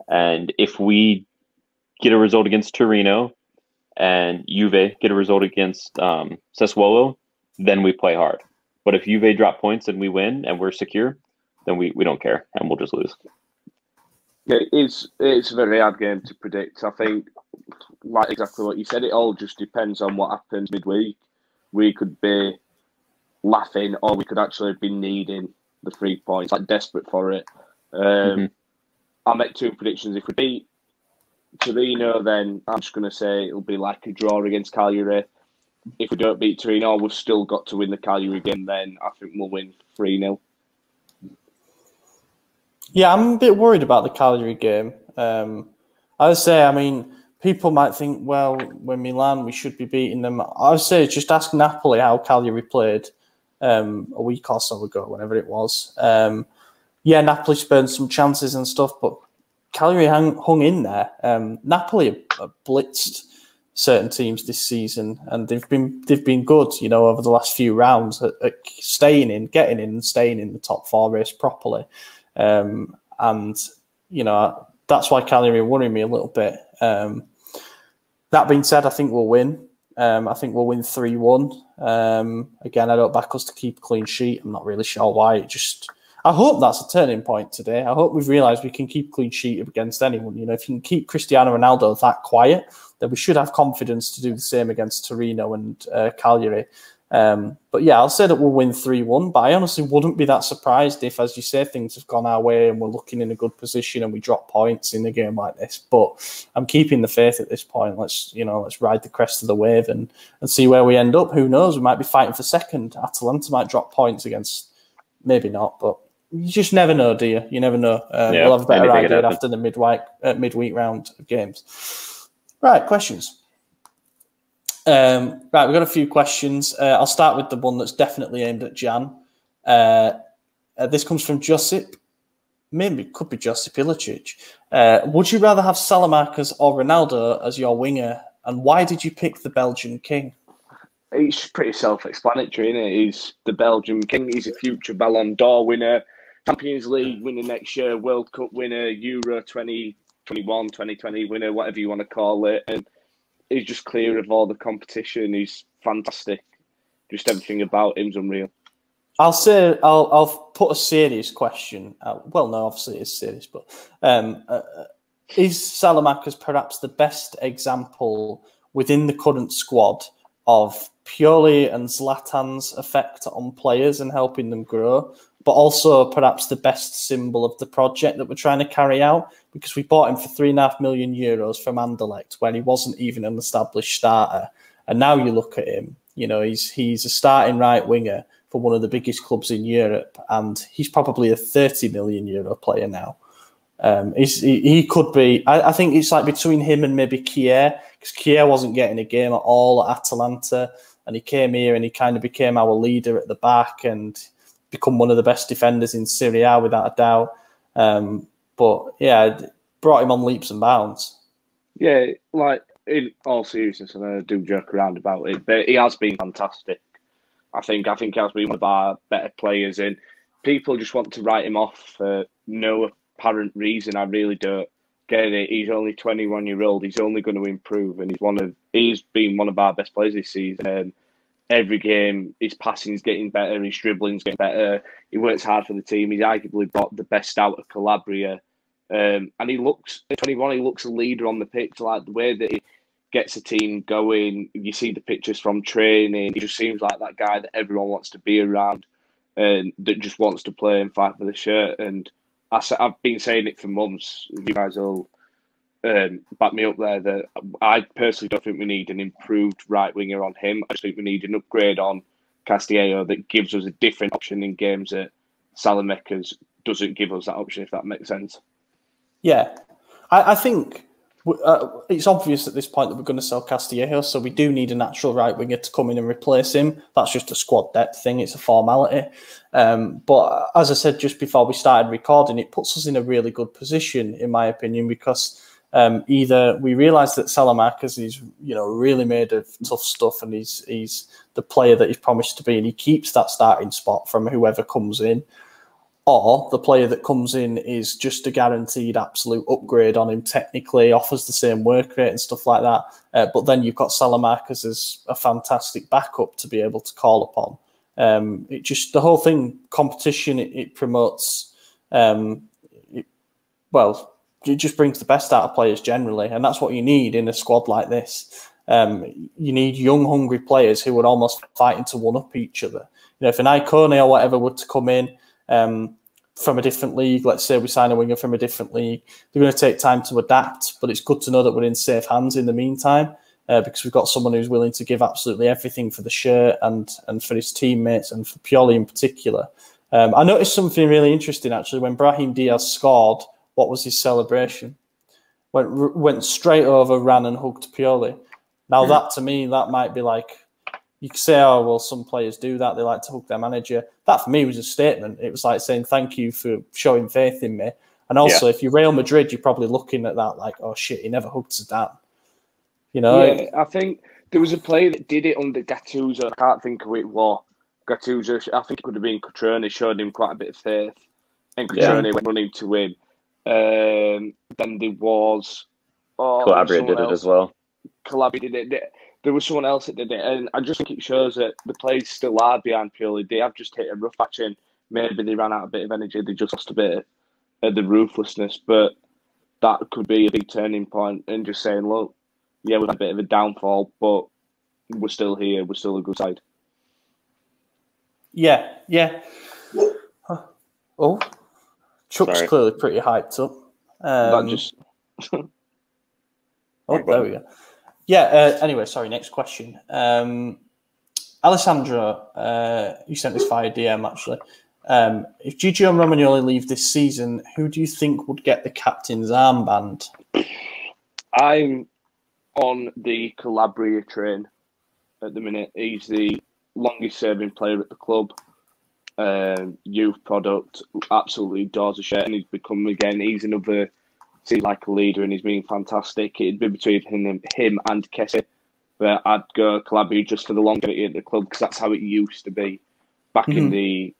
And if we get a result against Torino and Juve get a result against Sassuolo, then we play hard. But if Juve drop points and we win and we're secure, then we don't care and we'll just lose. Yeah, it's a very hard game to predict. I think, like exactly what you said, it all just depends on what happens midweek. We could be laughing, or we could actually be needing the 3 points, like desperate for it. I'll make 2 predictions. If we beat Torino, then I'm just going to say it'll be like a draw against Cagliari. If we don't beat Torino, we've still got to win the Cagliari game, then I think we'll win 3-0. Yeah, I'm a bit worried about the Cagliari game. I would say, I mean, people might think, well, we're Milan, we should be beating them. I would say just ask Napoli how Cagliari played a week or so ago, whenever it was. Yeah, Napoli spurned some chances and stuff, but Cagliari hung in there. Napoli have blitzed certain teams this season, and they've been good, you know, over the last few rounds at getting in and staying in the top 4 race properly. And you know, that's why Cagliari are worrying me a little bit. That being said, I think we'll win. I think we'll win 3-1. Again, I don't back us to keep a clean sheet. I'm not really sure why. I hope that's a turning point today. I hope we've realised we can keep clean sheet against anyone. You know, if you can keep Cristiano Ronaldo that quiet, then we should have confidence to do the same against Torino and Cagliari. But yeah, I'll say that we'll win 3-1, but I honestly wouldn't be that surprised if, as you say, things have gone our way and we're looking in a good position and we drop points in a game like this. But I'm keeping the faith at this point. Let's ride the crest of the wave and see where we end up. Who knows? We might be fighting for second. Atalanta might drop points against, maybe not, but you just never know, do you? You never know. We'll have a better idea after the midweek round of games. Right, questions. Right, we've got a few questions. I'll start with the one that's definitely aimed at Gian. This comes from Josip. Maybe it could be Josip Ilicic. Would you rather have Salamanca's or Ronaldo as your winger? And why did you pick the Belgian king? It's pretty self-explanatory, isn't it? He's the Belgian king. He's a future Ballon d'Or winner, Champions League winner next year, World Cup winner, Euro 2021, 2020 winner, whatever you want to call it. And he's just clear of all the competition. He's fantastic. Just everything about him's unreal. I'll put a serious question out. Well, no, obviously it's serious, but is Salamanca's perhaps the best example within the current squad of Pioli and Zlatan's effect on players and helping them grow, but also perhaps the best symbol of the project that we're trying to carry out? Because we bought him for €3.5 million from Anderlecht, where he wasn't even an established starter. And now you look at him, you know, he's a starting right winger for one of the biggest clubs in Europe, and he's probably a €30 million player now. He could be. I think it's like between him and maybe Kier, because Kier wasn't getting a game at all at Atalanta, and he came here and he kind of became our leader at the back and become one of the best defenders in Serie A without a doubt. But yeah, brought him on leaps and bounds. Yeah, like in all seriousness, and I do joke around about it, but he has been fantastic. I think he has been one of our better players, and people just want to write him off for no apparent reason. I really don't get it. He's only 21-year-old. He's only going to improve, and he's been one of our best players this season. Every game, his passing's getting better, his dribbling's getting better. He works hard for the team. He's arguably got the best out of Calabria, and he looks at 21. He looks a leader on the pitch, like the way that he gets a team going. You see the pictures from training. He just seems like that guy that everyone wants to be around, and that just wants to play and fight for the shirt. And I've been saying it for months. You guys will back me up there, that I personally don't think we need an improved right winger on him. I just think we need an upgrade on Castillejo that gives us a different option in games that Salamanca's doesn't give us that option, if that makes sense. Yeah, I think it's obvious at this point that we're going to sell Castillejo, so we do need a natural right winger to come in and replace him. That's just a squad depth thing. It's a formality. But as I said just before we started recording, it puts us in a really good position, in my opinion, because either we realise that Salamanca's is, you know, really made of tough stuff, and he's the player that he's promised to be, and he keeps that starting spot from whoever comes in, or the player that comes in is just a guaranteed absolute upgrade on him technically, offers the same work rate and stuff like that. But then you've got Salamanca's as a fantastic backup to be able to call upon. It just, the whole thing, competition, it promotes well, it just brings the best out of players generally, and that's what you need in a squad like this. You need young, hungry players who are almost fighting to one-up each other. You know, if an Icone or whatever were to come in from a different league, let's say we sign a winger from a different league, they're going to take time to adapt, but it's good to know that we're in safe hands in the meantime, because we've got someone who's willing to give absolutely everything for the shirt and for his teammates and for Pioli in particular. I noticed something really interesting, actually. When Brahim Diaz scored, what was his celebration? Went straight over, ran and hugged Pioli. Now, that to me, that might be like, you could say, oh, well, some players do that. They like to hug their manager. That, for me, was a statement. It was like saying, thank you for showing faith in me. And also, if you're Real Madrid, you're probably looking at that like, oh, shit, he never hugged Zidane. You know? Yeah, I think there was a player that did it under Gattuso. I can't think of who it was. Gattuso, I think it could have been Cutrone, showed him quite a bit of faith. And Cutrone went running to him. Then there was... Calabria did it as well. Calabria did it. There was someone else that did it. And I just think it shows that the players still are behind Pioli. They have just hit a rough patch and maybe they ran out a bit of energy. They just lost a bit of the ruthlessness. But that could be a big turning point and just saying, look, yeah, we've had a bit of a downfall, but we're still here. We're still a good side. Yeah. Oh, Chuck's clearly pretty hyped up. There we go. Yeah, anyway, sorry, next question. Alessandro, you sent this via DM, actually. If Gigio and Romagnoli leave this season, who do you think would get the captain's armband? I'm on the Calabria train at the minute. He's the longest-serving player at the club. Youth product, absolutely adores the shirt, and he's become, again, he's another... seems like a leader and he's been fantastic. It'd be between him and Kessie, but I'd go Calabria just for the longevity at the club because that's how it used to be back in the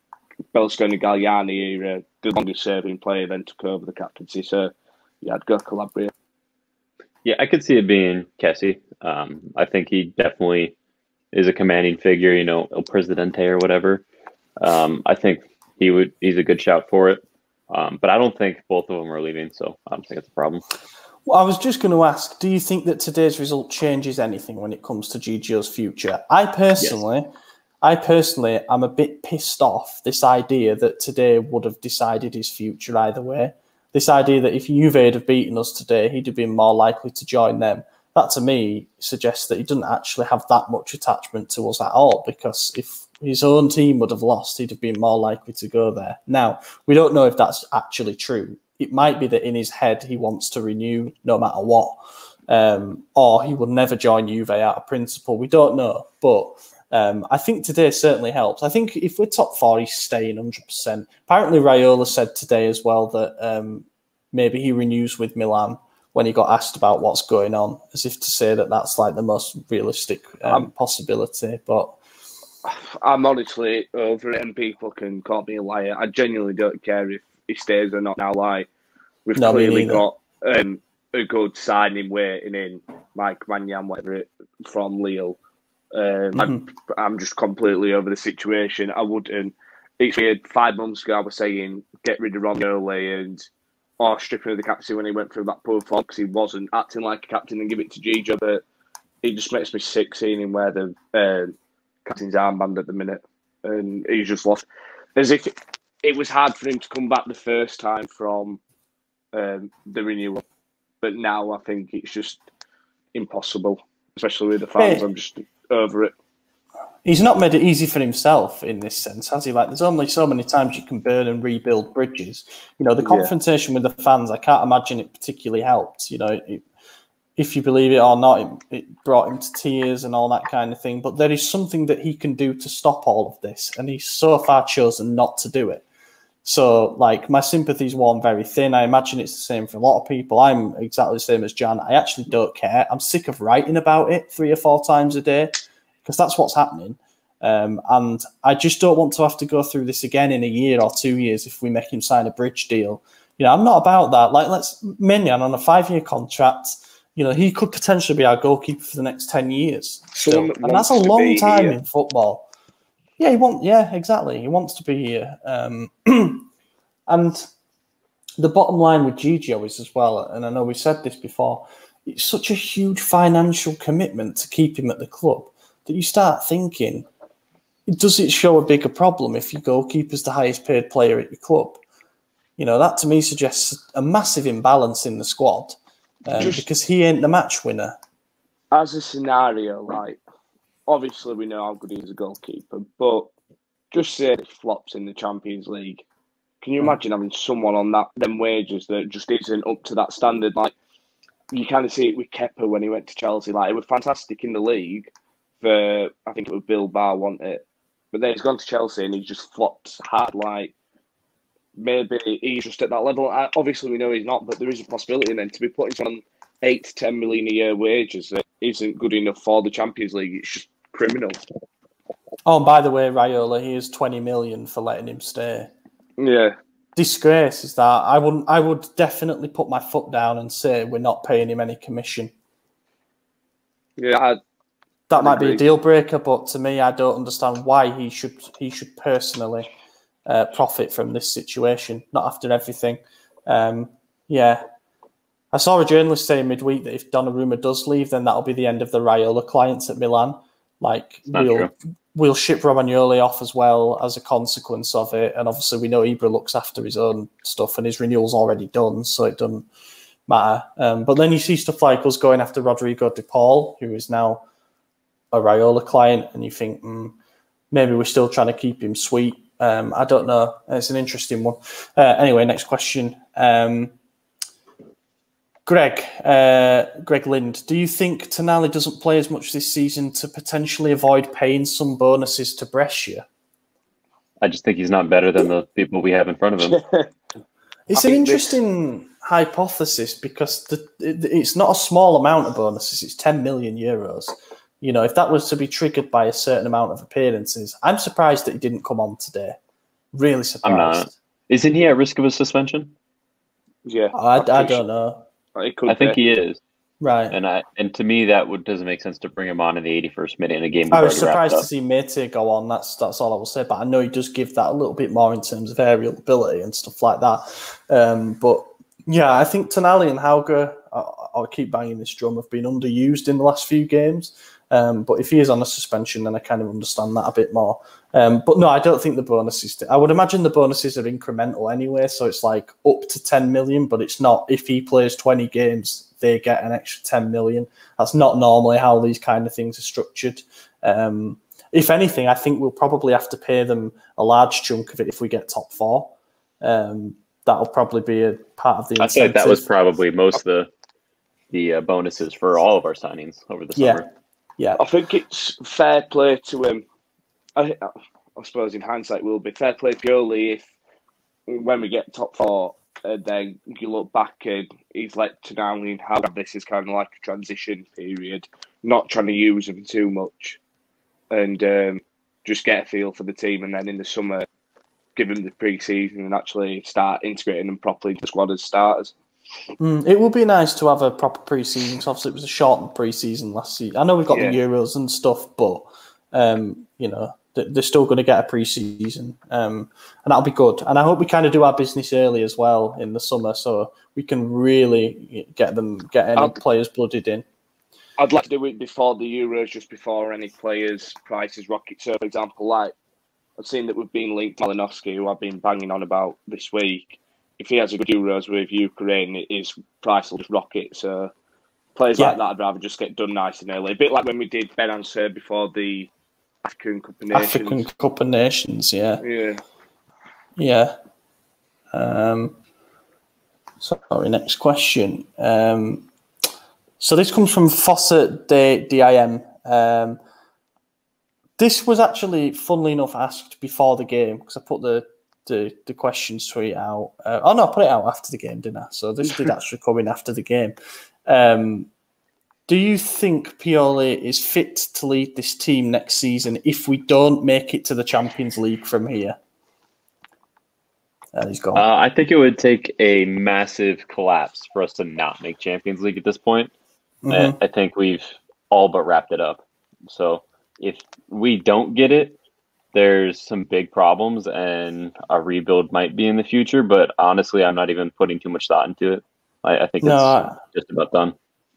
Berlusconi Galliani era. The longest serving player then took over the captaincy. So yeah, I'd go Calabria. Yeah, I could see it being Kessie. I think he definitely is a commanding figure, you know, El Presidente or whatever. I think he's a good shout for it. But I don't think both of them are leaving, so I don't think it's a problem. Well, I was just going to ask, do you think that today's result changes anything when it comes to Gigio's future? I personally am a bit pissed off this idea that today would have decided his future either way. This idea that if Juve had beaten us today, he'd have been more likely to join them. That, to me, suggests that he doesn't actually have that much attachment to us at all, because if his own team would have lost, he'd have been more likely to go there. Now, we don't know if that's actually true. It might be that in his head he wants to renew no matter what, or he will never join Juve out of principle. We don't know, but I think today certainly helps. I think if we're top four, he's staying 100%. Apparently, Raiola said today as well that maybe he renews with Milan when he got asked about what's going on, as if to say that that's like the most realistic possibility. But I'm honestly over it, and people can call me a liar. I genuinely don't care if he stays or not now. Like, we've clearly got a good signing waiting in Mike Mannion, whatever, from Lille. I'm just completely over the situation. I wouldn't. It's weird. 5 months ago, I was saying get rid of Romagnoli and stripping of the captaincy when he went through that poor form because he wasn't acting like a captain and give it to Gigio. But it just makes me sick seeing him wear the captain's armband at the minute, and he's just lost. As if it was hard for him to come back the first time from the renewal, but now I think it's just impossible, especially with the fans. I'm just over it. He's not made it easy for himself in this sense, has he? Like, there's only so many times you can burn and rebuild bridges. You know, the confrontation with the fans, I can't imagine it particularly helped. You know, if you believe it or not, it brought him to tears and all that kind of thing. But there is something that he can do to stop all of this, and he's so far chosen not to do it. So, like, my sympathies worn very thin. I imagine it's the same for a lot of people. I'm exactly the same as Gian. I actually don't care. I'm sick of writing about it 3 or 4 times a day, because that's what's happening. And I just don't want to have to go through this again in a year or 2 years if we make him sign a bridge deal. You know, I'm not about that. Like, let's Mignon on a 5-year contract. You know, he could potentially be our goalkeeper for the next 10 years. Still. And that's a long time in football. Yeah, exactly. He wants to be here. And the bottom line with Gigio is as well, and I know we said this before, it's such a huge financial commitment to keep him at the club that you start thinking, does it show a bigger problem if your goalkeeper's the highest paid player at your club? You know, that to me suggests a massive imbalance in the squad because he ain't the match winner. As a scenario, like, obviously we know how good he is a goalkeeper, but just say it flops in the Champions League. Can you imagine having someone on them wages that just isn't up to that standard? Like, you kind of see it with Kepa when he went to Chelsea. Like, it was fantastic in the league for, I think it was Bilbao, wasn't it? But then he's gone to Chelsea and he's just flopped hard. Like, maybe he's just at that level. Obviously, we know he's not, but there is a possibility. And then to be putting someone on 8 to 10 million a year wages that isn't good enough for the Champions League, it's just criminal. Oh, and by the way, Raiola, he is 20 million for letting him stay. Yeah. Disgrace is that. I would definitely put my foot down and say we're not paying him any commission. Yeah, that might be a deal breaker, but to me, I don't understand why he should personally profit from this situation. Not after everything. Yeah, I saw a journalist saying midweek that if Donnarumma does leave, then that'll be the end of the Raiola clients at Milan. Like we'll ship Romagnoli off as well as a consequence of it. And obviously we know Ibra looks after his own stuff and his renewal's already done, so it doesn't matter. But then you see stuff like us going after Rodrigo de Paul, who is now a Raiola client, and you think, maybe we're still trying to keep him sweet. I don't know. It's an interesting one. Anyway, next question. Greg Lind, do you think Tonali doesn't play as much this season to potentially avoid paying some bonuses to Brescia? I just think he's not better than the people we have in front of him. It's an interesting hypothesis because it's not a small amount of bonuses. It's 10 million euros. You know, if that was to be triggered by a certain amount of appearances, I'm surprised that he didn't come on today. Really surprised. I'm not. Isn't he at risk of a suspension? Yeah. I don't know. I think he is. Right. And to me, that doesn't make sense to bring him on in the 81st minute in a game. I was surprised to see Mate go on. That's all I will say. But I know he does give that a little bit more in terms of aerial ability and stuff like that. But yeah, I think Tonali and Hauger, I'll keep banging this drum, have been underused in the last few games. But if he is on a suspension, then I kind of understand that a bit more. But no, I don't think the bonuses... I would imagine the bonuses are incremental anyway, so it's like up to 10 million, but it's not. If he plays 20 games, they get an extra 10 million. That's not normally how these kind of things are structured. If anything, I think we'll probably have to pay them a large chunk of it if we get top 4. That'll probably be a part of the incentive. I feel like that was probably most of the bonuses for all of our signings over the summer. Yeah, I think it's fair play to him. I suppose in hindsight will be fair play Pioli if when we get top 4, then you look back and he's let Tonali and have this is kind of like a transition period, not trying to use them too much, and just get a feel for the team, and then in the summer give them the pre-season and actually start integrating them properly into the squad as starters. It would be nice to have a proper pre-season because obviously it was a shortened pre-season last season. I know we've got the Euros and stuff, but you know, they're still going to get a pre-season, and that'll be good. And I hope we kind of do our business early as well in the summer, so we can really get any players blooded in. I'd like to do it before the Euros, just before any players' prices rocket. So, for example, like I've seen that we've been linked to Malinowski, who I've been banging on about this week. If he has a good Euros with Ukraine, his price will just rocket. So players like that, I'd rather just get done nice and early. A bit like when we did Ben Answer before the African Cup of Nations. African Cup of Nations, yeah. Sorry, next question. So this comes from Fawcett DIM. This was actually, funnily enough, asked before the game because I put the question tweet out. I put it out after the game, didn't I? So this did actually come in after the game. Do you think Pioli is fit to lead this team next season if we don't make it to the Champions League from here? And he's gone. I think it would take a massive collapse for us to not make Champions League at this point. I think we've all but wrapped it up. So if we don't get it, there's some big problems and a rebuild might be in the future, but honestly, I'm not even putting too much thought into it. I think it's just about done.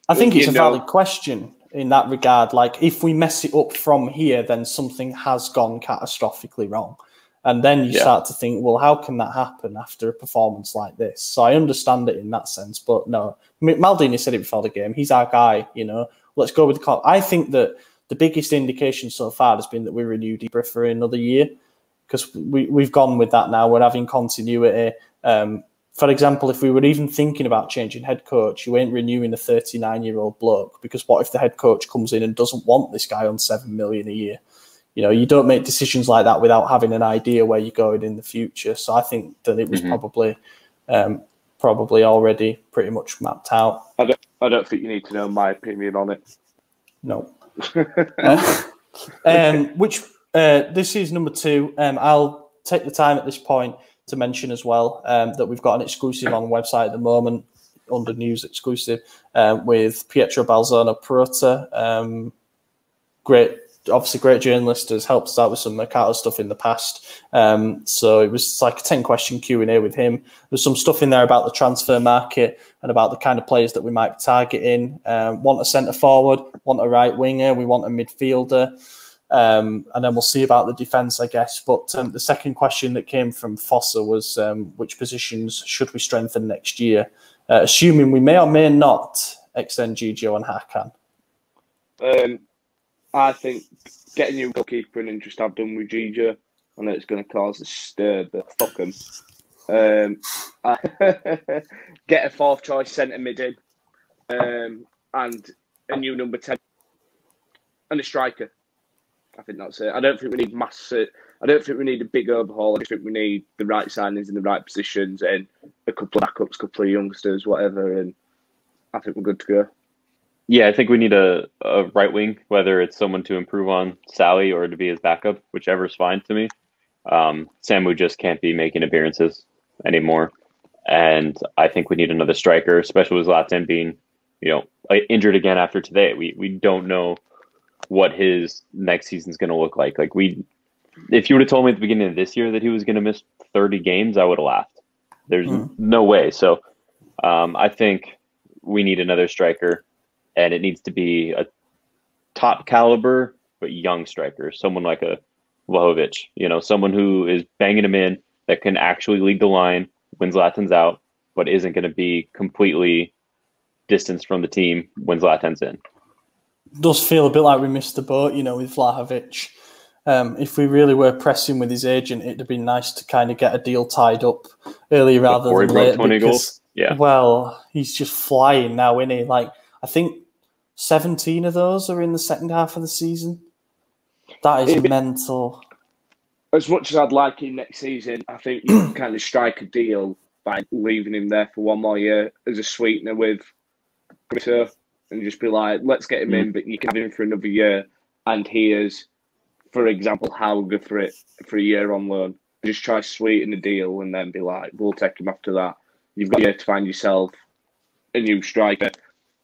I think it's a valid question in that regard. Like, if we mess it up from here, then something has gone catastrophically wrong. And then you start to think, well, how can that happen after a performance like this? So I understand it in that sense. But no, Maldini said it before the game. He's our guy, you know. Let's go with the call. I think that the biggest indication so far has been that we renewed Ibra for another year, because we've gone with that now. We're having continuity. For example, if we were even thinking about changing head coach, you ain't renewing a 39-year-old bloke, because what if the head coach comes in and doesn't want this guy on $7 million a year? You know, you don't make decisions like that without having an idea where you're going in the future. So I think that it was probably already pretty much mapped out. I don't think you need to know my opinion on it. No. This is number 2. I'll take the time at this point to mention as well that we've got an exclusive on the website at the moment, under news exclusive, with Pietro Balzano Perota. Great journalist, has helped us out with some Mercato stuff in the past. So it was like a 10-question Q&A with him. There's some stuff in there about the transfer market and about the kind of players that we might be targeting. Want a centre forward, want a right winger, we want a midfielder. And then we'll see about the defence, I guess. But the second question that came from Fossa was, which positions should we strengthen next year? Assuming we may or may not extend Gigio and Hakan. I think getting you a goalkeeper an interest I've done with Gigio. I know it's going to cause a stir, but fuck him. Get a 4th choice centre mid in, and a new number 10 and a striker. I think that's it. I don't think we need I don't think we need a big overhaul. I just think we need the right signings in the right positions and a couple of backups, a couple of youngsters, whatever. And I think we're good to go. Yeah, I think we need a right wing, whether it's someone to improve on Sally or to be his backup, whichever is fine to me. Samu just can't be making appearances anymore. And I think we need another striker, especially with Zlatan being, injured again after today. We don't know what his next season's going to look like. If you would have told me at the beginning of this year that he was going to miss 30 games, I would have laughed. There's no way. So I think we need another striker, and it needs to be a top caliber but young striker, someone like a Vlahovic, someone who is banging him in, that can actually lead the line when Zlatan's out, but isn't going to be completely distanced from the team when Zlatan's in. It does feel a bit like we missed the boat, with Vlahovic. If we really were pressing with his agent, it'd have been nice to kind of get a deal tied up early rather than later. 20 goals. Yeah. Well, he's just flying now, isn't he? I think 17 of those are in the second half of the season. That is mental. As much as I'd like him next season, I think you can kind of strike a deal by leaving him there for one more year as a sweetener with Grito, and just be like, let's get him in, but you can have him for another year. And here's, for example, Hauger for a year on loan. Just try to sweeten the deal and then be like, we'll take him after that. You've got a year to find yourself a new striker,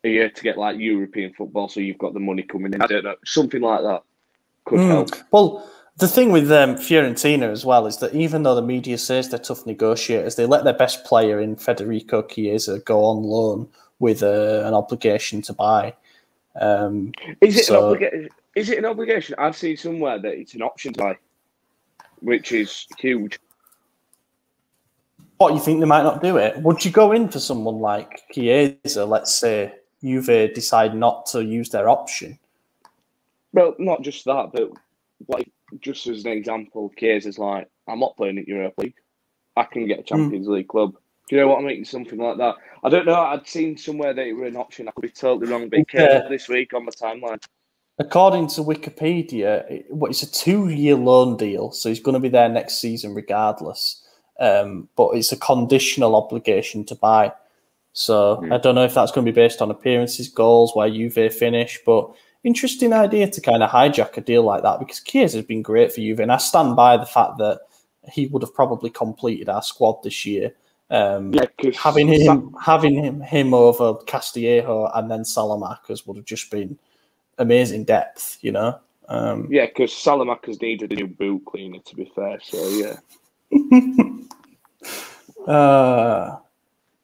a year to get European football, so you've got the money coming in. I don't know, something like that could help. Well, the thing with Fiorentina as well is that even though the media says they're tough negotiators, they let their best player in Federico Chiesa go on loan with an obligation to buy. Is it an obligation? I've seen somewhere that it's an option to buy, which is huge. What, you think they might not do it? Would you go in for someone like Chiesa? Let's say Juve decide not to use their option. Well, not just that, but just as an example, Chiesa's like, I'm not playing at Europa League. I can get a Champions League club. Do you know what I mean? Something like that. I don't know. I'd seen somewhere that it were an option. I could be totally wrong, but it came up this week on my timeline. According to Wikipedia, it's a 2-year loan deal, so he's going to be there next season regardless. But it's a conditional obligation to buy. So I don't know if that's going to be based on appearances, goals, where Juve finish, but interesting idea to kind of hijack a deal like that, because Chiesa has been great for Juve, and I stand by the fact that he would have probably completed our squad this year. Having him over Castillejo and then Salamanca's would have just been amazing depth, Yeah, because Salamakas needed a new boot cleaner, to be fair. So yeah.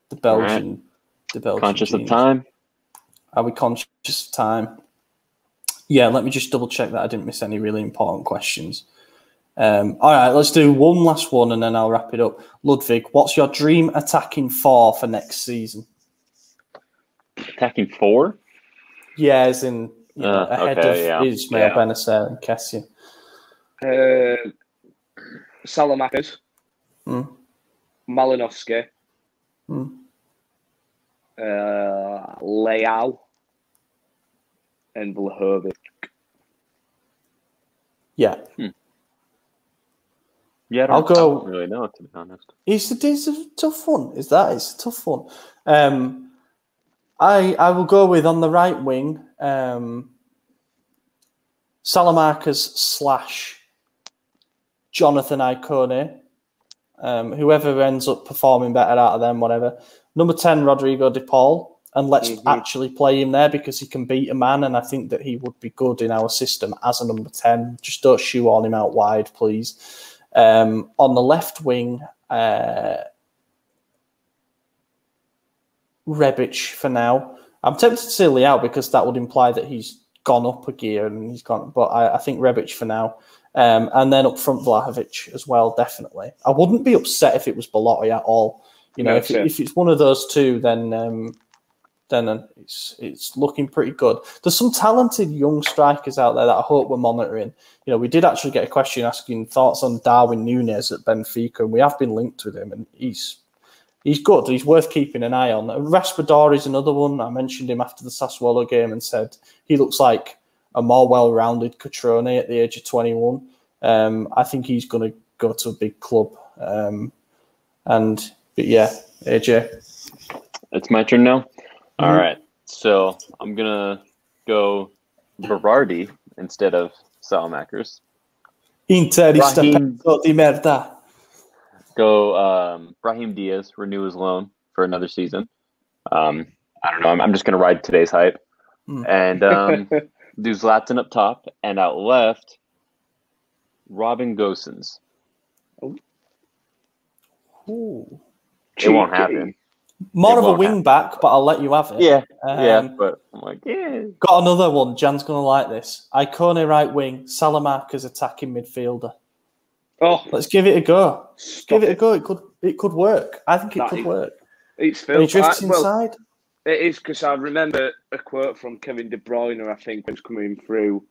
The Belgian. Conscious genius. of time. Are we conscious of time? Yeah, let me just double check that I didn't miss any really important questions. All right, let's do one last one and then I'll wrap it up. Ludwig, what's your dream attacking four for next season? Attacking four? Yeah, as in ahead of Ismail Benacer and Kessie. Salamakas, Malinowski, Leao, and Vlahovic. Yeah. Yeah, I don't really know, to be honest. It's a tough one. It's a tough one. I will go with on the right wing, Salamarcas / Jonathan Icone. Whoever ends up performing better out of them, whatever. Number 10, Rodrigo De Paul. And let's actually play him there because he can beat a man, and I think that he would be good in our system as a number 10. Just don't shoehorn him out wide, please. On the left wing, Rebic for now. I'm tempted to say Leao because that would imply that he's gone up a gear and he's gone. But I think Rebic for now. And then up front, Vlahovic as well, definitely. I wouldn't be upset if it was Belotti at all. You know, if it's one of those two, then it's looking pretty good. There's some talented young strikers out there that I hope we're monitoring. You know, we did actually get a question asking thoughts on Darwin Núñez at Benfica, and we have been linked with him, and he's good. He's worth keeping an eye on. Raspador is another one. I mentioned him after the Sassuolo game and said he looks like a more well-rounded Catrone at the age of 21. I think he's going to go to a big club. But yeah, AJ. It's my turn now? All right. So I'm going to go Berardi instead of Salamakers. Interista pezzo di merda. Go Brahim Diaz, renew his loan for another season. I don't know. I'm just going to ride today's hype. And do Zlatan up top. And out left, Robin Gosens. Ooh. It won't happen. More of a wing back, but I'll let you have it. Yeah, but I'm like, Got another one. Jan's going to like this. Icone right wing, Salamarcas attacking midfielder. Oh, let's give it a go. Give it a go. It could work. I think it could work. It's Phil. He drifts inside. It is because I remember a quote from Kevin De Bruyne, I think, was coming through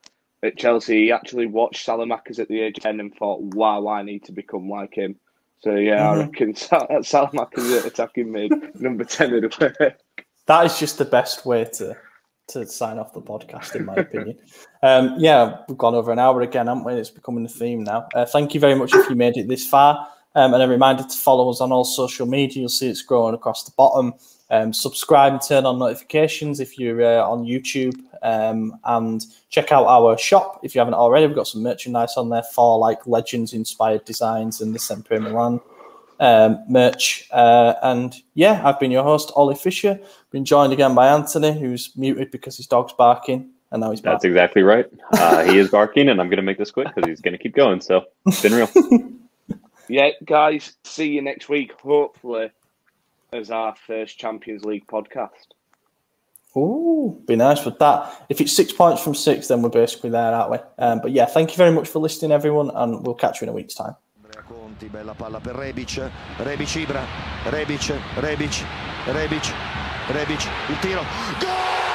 at Chelsea. He actually watched Salamakers at the age of 10 and thought, wow, I need to become like him. So, yeah, I reckon Salamakers attacking mid, number 10 of the work. That is just the best way to sign off the podcast, in my opinion. Yeah, we've gone over an hour again, haven't we? It's becoming a theme now. Thank you very much if you made it this far. And a reminder to follow us on all social media. You'll see it's growing across the bottom. Subscribe and turn on notifications if you're on YouTube. And check out our shop if you haven't already. We've got some merchandise on there for like Legends-inspired designs and the SempreMilan merch. And yeah, I've been your host, Ollie Fisher. Been joined again by Anthony, who's muted because his dog's barking. And now he's back. That's exactly right. He is barking, and I'm going to make this quick because he's going to keep going. So it's been real. Yeah, guys, see you next week, hopefully, as our first Champions League podcast. Ooh, be nice with that. If it's 6 points from 6, then we're basically there, aren't we? But yeah, thank you very much for listening, everyone, and we'll catch you in a week's time. Conti, bella palla per Rebic, Rebic Ibra, Rebic, il tiro, gol!